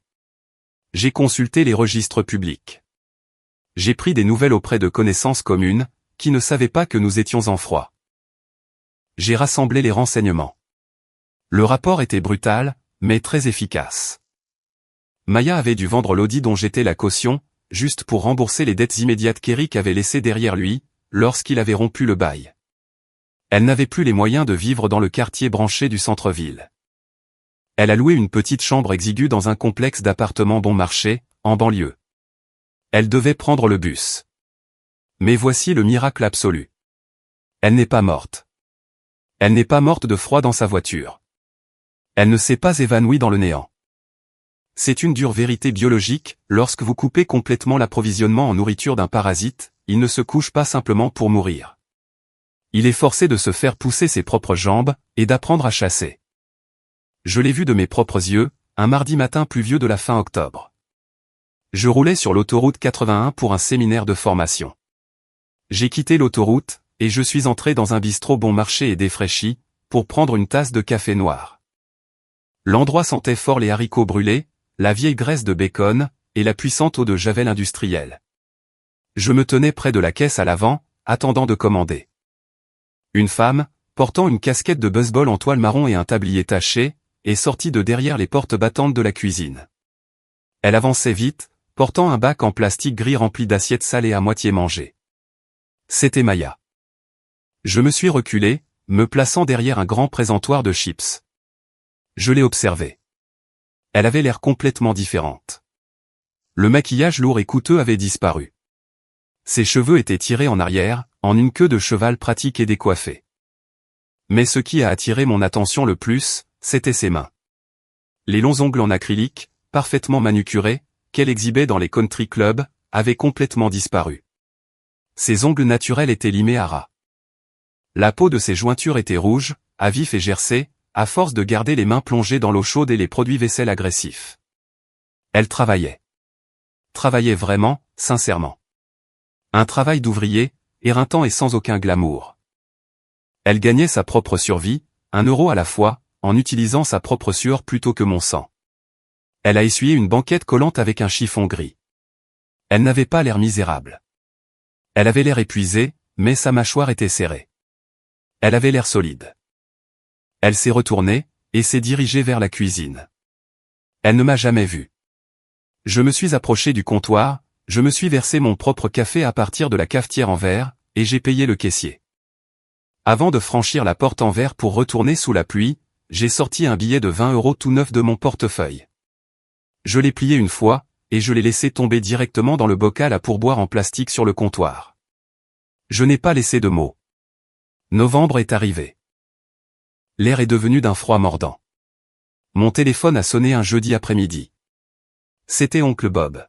J'ai consulté les registres publics. J'ai pris des nouvelles auprès de connaissances communes, qui ne savaient pas que nous étions en froid. J'ai rassemblé les renseignements. Le rapport était brutal, mais très efficace. Maya avait dû vendre l'Audi dont j'étais la caution, juste pour rembourser les dettes immédiates qu'Eric avait laissées derrière lui, lorsqu'il avait rompu le bail. Elle n'avait plus les moyens de vivre dans le quartier branché du centre-ville. Elle a loué une petite chambre exiguë dans un complexe d'appartements bon marché, en banlieue. Elle devait prendre le bus. Mais voici le miracle absolu. Elle n'est pas morte. Elle n'est pas morte de froid dans sa voiture. Elle ne s'est pas évanouie dans le néant. C'est une dure vérité biologique, lorsque vous coupez complètement l'approvisionnement en nourriture d'un parasite, il ne se couche pas simplement pour mourir. Il est forcé de se faire pousser ses propres jambes, et d'apprendre à chasser. Je l'ai vu de mes propres yeux, un mardi matin pluvieux de la fin octobre. Je roulais sur l'autoroute 81 pour un séminaire de formation. J'ai quitté l'autoroute, et je suis entré dans un bistrot bon marché et défraîchi, pour prendre une tasse de café noir. L'endroit sentait fort les haricots brûlés, la vieille graisse de bacon, et la puissante eau de javel industrielle. Je me tenais près de la caisse à l'avant, attendant de commander. Une femme, portant une casquette de baseball en toile marron et un tablier taché, est sortie de derrière les portes battantes de la cuisine. Elle avançait vite, portant un bac en plastique gris rempli d'assiettes salées à moitié mangées. C'était Maya. Je me suis reculé, me plaçant derrière un grand présentoir de chips. Je l'ai observée. Elle avait l'air complètement différente. Le maquillage lourd et coûteux avait disparu. Ses cheveux étaient tirés en arrière, en une queue de cheval pratique et décoiffée. Mais ce qui a attiré mon attention le plus, c'était ses mains. Les longs ongles en acrylique, parfaitement manucurés, qu'elle exhibait dans les country clubs, avaient complètement disparu. Ses ongles naturels étaient limés à ras. La peau de ses jointures était rouge, à vif et gercée, à force de garder les mains plongées dans l'eau chaude et les produits vaisselle agressifs. Elle travaillait. Travaillait vraiment, sincèrement. Un travail d'ouvrier, éreintant et sans aucun glamour. Elle gagnait sa propre survie, 1 euro à la fois, en utilisant sa propre sueur plutôt que mon sang. Elle a essuyé une banquette collante avec un chiffon gris. Elle n'avait pas l'air misérable. Elle avait l'air épuisée, mais sa mâchoire était serrée. Elle avait l'air solide. Elle s'est retournée, et s'est dirigée vers la cuisine. Elle ne m'a jamais vu. Je me suis approché du comptoir, je me suis versé mon propre café à partir de la cafetière en verre, et j'ai payé le caissier. Avant de franchir la porte en verre pour retourner sous la pluie, j'ai sorti un billet de 20 € tout neuf de mon portefeuille. Je l'ai plié une fois, et je l'ai laissé tomber directement dans le bocal à pourboire en plastique sur le comptoir. Je n'ai pas laissé de mots. Novembre est arrivé. L'air est devenu d'un froid mordant. Mon téléphone a sonné un jeudi après-midi. C'était oncle Bob.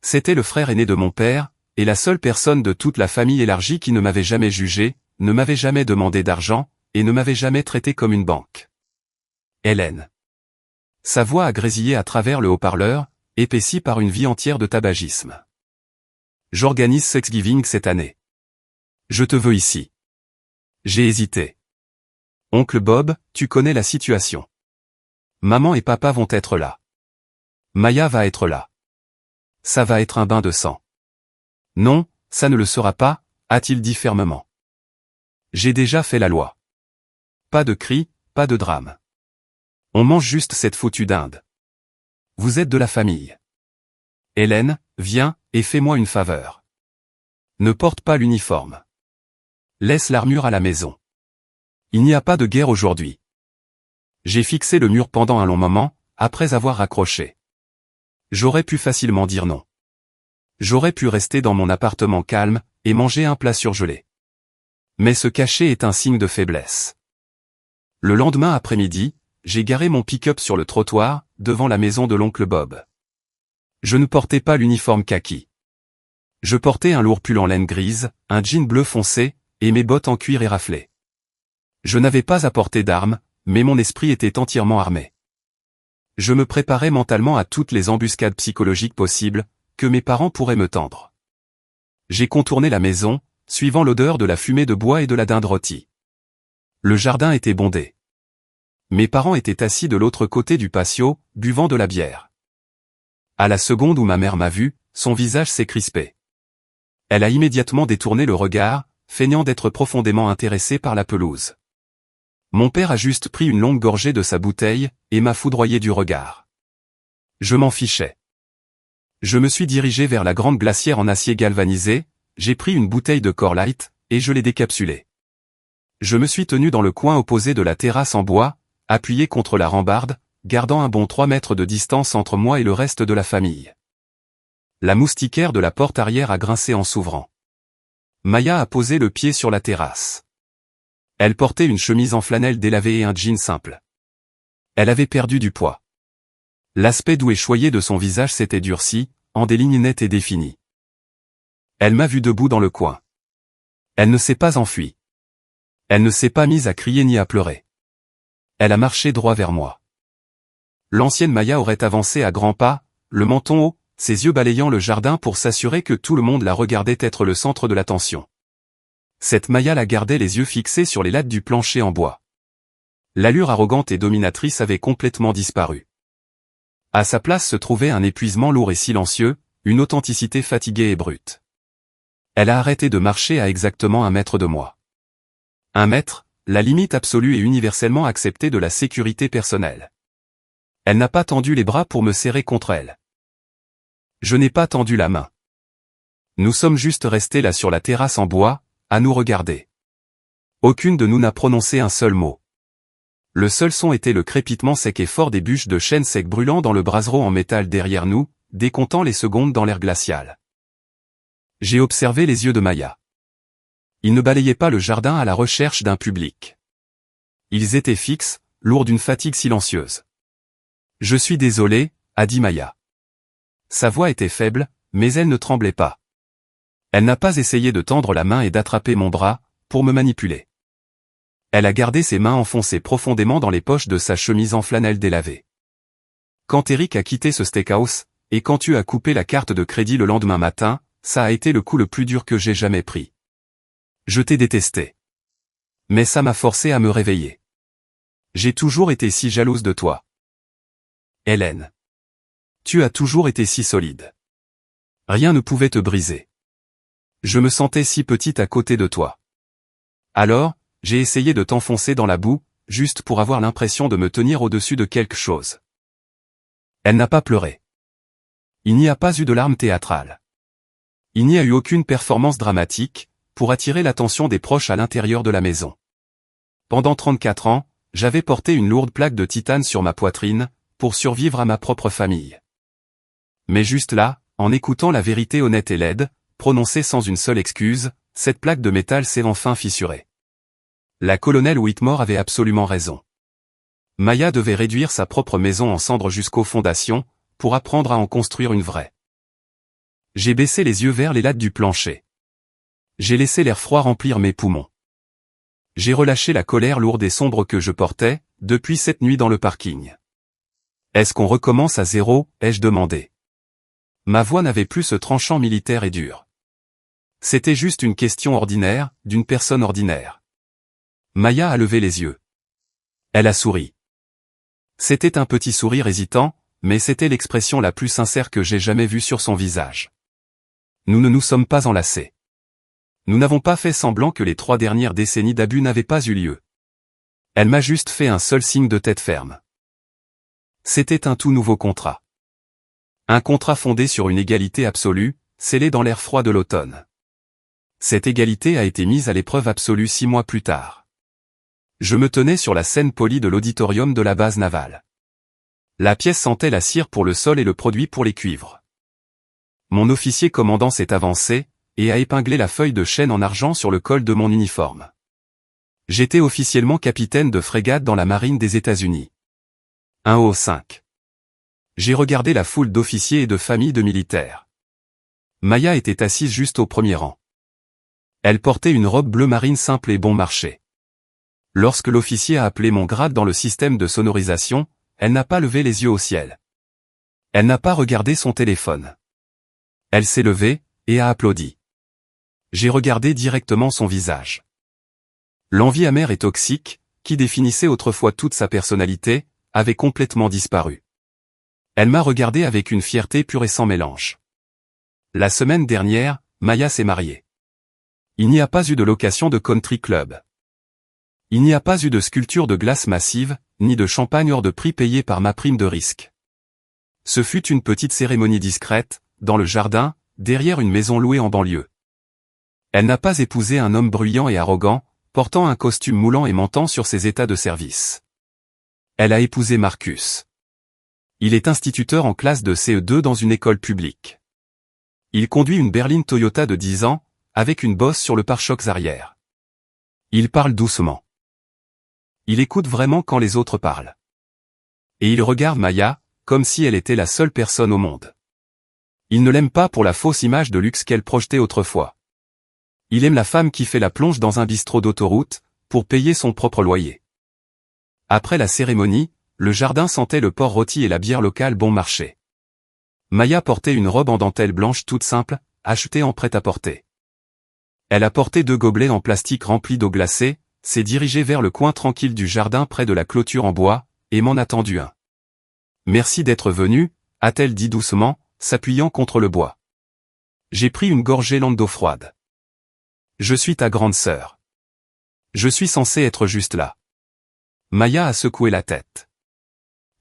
C'était le frère aîné de mon père, et la seule personne de toute la famille élargie qui ne m'avait jamais jugé, ne m'avait jamais demandé d'argent, et ne m'avait jamais traité comme une banque. Hélène. Sa voix a grésillé à travers le haut-parleur, épaissi par une vie entière de tabagisme. J'organise Thanksgiving cette année. Je te veux ici. J'ai hésité. Oncle Bob, tu connais la situation. Maman et papa vont être là. Maya va être là. Ça va être un bain de sang. Non, ça ne le sera pas, a-t-il dit fermement. J'ai déjà fait la loi. Pas de cris, pas de drame. On mange juste cette foutue dinde. Vous êtes de la famille. Hélène, viens, et fais-moi une faveur. Ne porte pas l'uniforme. Laisse l'armure à la maison. Il n'y a pas de guerre aujourd'hui. J'ai fixé le mur pendant un long moment, après avoir raccroché. J'aurais pu facilement dire non. J'aurais pu rester dans mon appartement calme, et manger un plat surgelé. Mais se cacher est un signe de faiblesse. Le lendemain après-midi, j'ai garé mon pick-up sur le trottoir, devant la maison de l'oncle Bob. Je ne portais pas l'uniforme kaki. Je portais un lourd pull en laine grise, un jean bleu foncé, et mes bottes en cuir éraflées. Je n'avais pas apporté d'armes, mais mon esprit était entièrement armé. Je me préparais mentalement à toutes les embuscades psychologiques possibles, que mes parents pourraient me tendre. J'ai contourné la maison, suivant l'odeur de la fumée de bois et de la dinde rôtie. Le jardin était bondé. Mes parents étaient assis de l'autre côté du patio, buvant de la bière. À la seconde où ma mère m'a vu, son visage s'est crispé. Elle a immédiatement détourné le regard, feignant d'être profondément intéressée par la pelouse. Mon père a juste pris une longue gorgée de sa bouteille, et m'a foudroyé du regard. Je m'en fichais. Je me suis dirigé vers la grande glacière en acier galvanisé, j'ai pris une bouteille de Core Light, et je l'ai décapsulée. Je me suis tenu dans le coin opposé de la terrasse en bois, appuyé contre la rambarde, gardant un bon 3 mètres de distance entre moi et le reste de la famille. La moustiquaire de la porte arrière a grincé en s'ouvrant. Maya a posé le pied sur la terrasse. Elle portait une chemise en flanelle délavée et un jean simple. Elle avait perdu du poids. L'aspect doux et choyé de son visage s'était durci, en des lignes nettes et définies. Elle m'a vu debout dans le coin. Elle ne s'est pas enfuie. Elle ne s'est pas mise à crier ni à pleurer. Elle a marché droit vers moi. L'ancienne Maya aurait avancé à grands pas, le menton haut, ses yeux balayant le jardin pour s'assurer que tout le monde la regardait être le centre de l'attention. Cette Maya la gardait les yeux fixés sur les lattes du plancher en bois. L'allure arrogante et dominatrice avait complètement disparu. À sa place se trouvait un épuisement lourd et silencieux, une authenticité fatiguée et brute. Elle a arrêté de marcher à exactement 1 mètre de moi. 1 mètre, la limite absolue et universellement acceptée de la sécurité personnelle. Elle n'a pas tendu les bras pour me serrer contre elle. Je n'ai pas tendu la main. Nous sommes juste restés là sur la terrasse en bois, à nous regarder. Aucune de nous n'a prononcé un seul mot. Le seul son était le crépitement sec et fort des bûches de chêne sec brûlant dans le brasero en métal derrière nous, décomptant les secondes dans l'air glacial. J'ai observé les yeux de Maya. Ils ne balayaient pas le jardin à la recherche d'un public. Ils étaient fixes, lourds d'une fatigue silencieuse. « Je suis désolé », a dit Maya. Sa voix était faible, mais elle ne tremblait pas. Elle n'a pas essayé de tendre la main et d'attraper mon bras, pour me manipuler. Elle a gardé ses mains enfoncées profondément dans les poches de sa chemise en flanelle délavée. Quand Eric a quitté ce steakhouse, et quand tu as coupé la carte de crédit le lendemain matin, ça a été le coup le plus dur que j'ai jamais pris. Je t'ai détesté. Mais ça m'a forcé à me réveiller. J'ai toujours été si jalouse de toi. Hélène. Tu as toujours été si solide. Rien ne pouvait te briser. Je me sentais si petite à côté de toi. Alors, j'ai essayé de t'enfoncer dans la boue, juste pour avoir l'impression de me tenir au-dessus de quelque chose. Elle n'a pas pleuré. Il n'y a pas eu de larmes théâtrales. Il n'y a eu aucune performance dramatique, pour attirer l'attention des proches à l'intérieur de la maison. Pendant 34 ans, j'avais porté une lourde plaque de titane sur ma poitrine, pour survivre à ma propre famille. Mais juste là, en écoutant la vérité honnête et laide, prononcée sans une seule excuse, cette plaque de métal s'est enfin fissurée. La colonelle Whitmore avait absolument raison. Maya devait réduire sa propre maison en cendres jusqu'aux fondations, pour apprendre à en construire une vraie. J'ai baissé les yeux vers les lattes du plancher. J'ai laissé l'air froid remplir mes poumons. J'ai relâché la colère lourde et sombre que je portais, depuis cette nuit dans le parking. Est-ce qu'on recommence à zéro, ai-je demandé. Ma voix n'avait plus ce tranchant militaire et dur. C'était juste une question ordinaire, d'une personne ordinaire. Maya a levé les yeux. Elle a souri. C'était un petit sourire hésitant, mais c'était l'expression la plus sincère que j'ai jamais vue sur son visage. Nous ne nous sommes pas enlacés. Nous n'avons pas fait semblant que les 3 dernières décennies d'abus n'avaient pas eu lieu. Elle m'a juste fait un seul signe de tête ferme. C'était un tout nouveau contrat. Un contrat fondé sur une égalité absolue, scellé dans l'air froid de l'automne. Cette égalité a été mise à l'épreuve absolue 6 mois plus tard. Je me tenais sur la scène polie de l'auditorium de la base navale. La pièce sentait la cire pour le sol et le produit pour les cuivres. Mon officier commandant s'est avancé, et a épinglé la feuille de chêne en argent sur le col de mon uniforme. J'étais officiellement capitaine de frégate dans la marine des États-Unis. 1 au 5. J'ai regardé la foule d'officiers et de familles de militaires. Maya était assise juste au premier rang. Elle portait une robe bleu marine simple et bon marché. Lorsque l'officier a appelé mon grade dans le système de sonorisation, elle n'a pas levé les yeux au ciel. Elle n'a pas regardé son téléphone. Elle s'est levée, et a applaudi. J'ai regardé directement son visage. L'envie amère et toxique, qui définissait autrefois toute sa personnalité, avait complètement disparu. Elle m'a regardé avec une fierté pure et sans mélange. La semaine dernière, Maya s'est mariée. Il n'y a pas eu de location de country club. Il n'y a pas eu de sculpture de glace massive, ni de champagne hors de prix payé par ma prime de risque. Ce fut une petite cérémonie discrète, dans le jardin, derrière une maison louée en banlieue. Elle n'a pas épousé un homme bruyant et arrogant, portant un costume moulant et mentant sur ses états de service. Elle a épousé Marcus. Il est instituteur en classe de CE2 dans une école publique. Il conduit une berline Toyota de 10 ans, avec une bosse sur le pare-chocs arrière. Il parle doucement. Il écoute vraiment quand les autres parlent. Et il regarde Maya, comme si elle était la seule personne au monde. Il ne l'aime pas pour la fausse image de luxe qu'elle projetait autrefois. Il aime la femme qui fait la plonge dans un bistrot d'autoroute, pour payer son propre loyer. Après la cérémonie, le jardin sentait le porc rôti et la bière locale bon marché. Maya portait une robe en dentelle blanche toute simple, achetée en prêt-à-porter. Elle a porté 2 gobelets en plastique remplis d'eau glacée, s'est dirigée vers le coin tranquille du jardin près de la clôture en bois, et m'en a tendu un. « Merci d'être venu », a-t-elle dit doucement, s'appuyant contre le bois. J'ai pris une gorgée lente d'eau froide. Je suis ta grande sœur. Je suis censé être juste là. Maya a secoué la tête.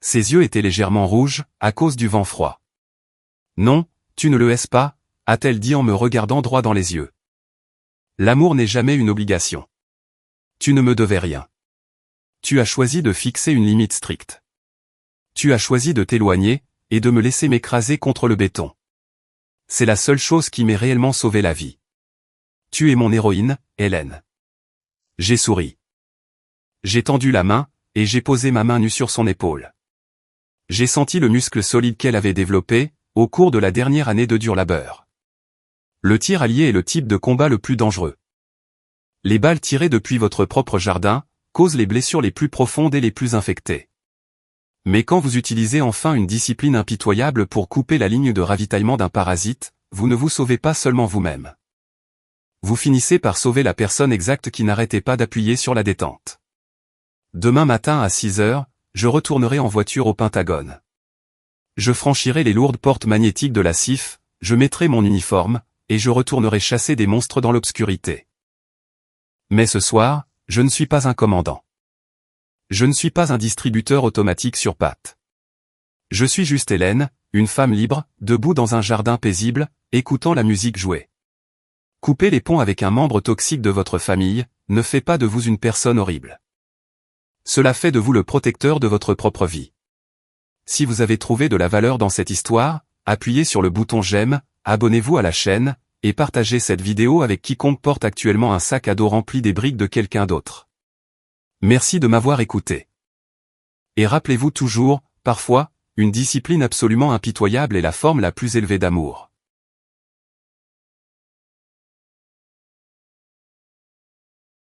Ses yeux étaient légèrement rouges, à cause du vent froid. Non, tu ne le es pas, a-t-elle dit en me regardant droit dans les yeux. L'amour n'est jamais une obligation. Tu ne me devais rien. Tu as choisi de fixer une limite stricte. Tu as choisi de t'éloigner, et de me laisser m'écraser contre le béton. C'est la seule chose qui m'ait réellement sauvé la vie. Tu es mon héroïne, Hélène. J'ai souri. J'ai tendu la main, et j'ai posé ma main nue sur son épaule. J'ai senti le muscle solide qu'elle avait développé, au cours de la dernière année de dur labeur. Le tir allié est le type de combat le plus dangereux. Les balles tirées depuis votre propre jardin, causent les blessures les plus profondes et les plus infectées. Mais quand vous utilisez enfin une discipline impitoyable pour couper la ligne de ravitaillement d'un parasite, vous ne vous sauvez pas seulement vous-même. Vous finissez par sauver la personne exacte qui n'arrêtait pas d'appuyer sur la détente. Demain matin à 6 heures, je retournerai en voiture au Pentagone. Je franchirai les lourdes portes magnétiques de la CIF, je mettrai mon uniforme, et je retournerai chasser des monstres dans l'obscurité. Mais ce soir, je ne suis pas un commandant. Je ne suis pas un distributeur automatique sur pattes. Je suis juste Hélène, une femme libre, debout dans un jardin paisible, écoutant la musique jouer. Couper les ponts avec un membre toxique de votre famille, ne fait pas de vous une personne horrible. Cela fait de vous le protecteur de votre propre vie. Si vous avez trouvé de la valeur dans cette histoire, appuyez sur le bouton j'aime, abonnez-vous à la chaîne, et partagez cette vidéo avec quiconque porte actuellement un sac à dos rempli des briques de quelqu'un d'autre. Merci de m'avoir écouté. Et rappelez-vous toujours, parfois, une discipline absolument impitoyable est la forme la plus élevée d'amour.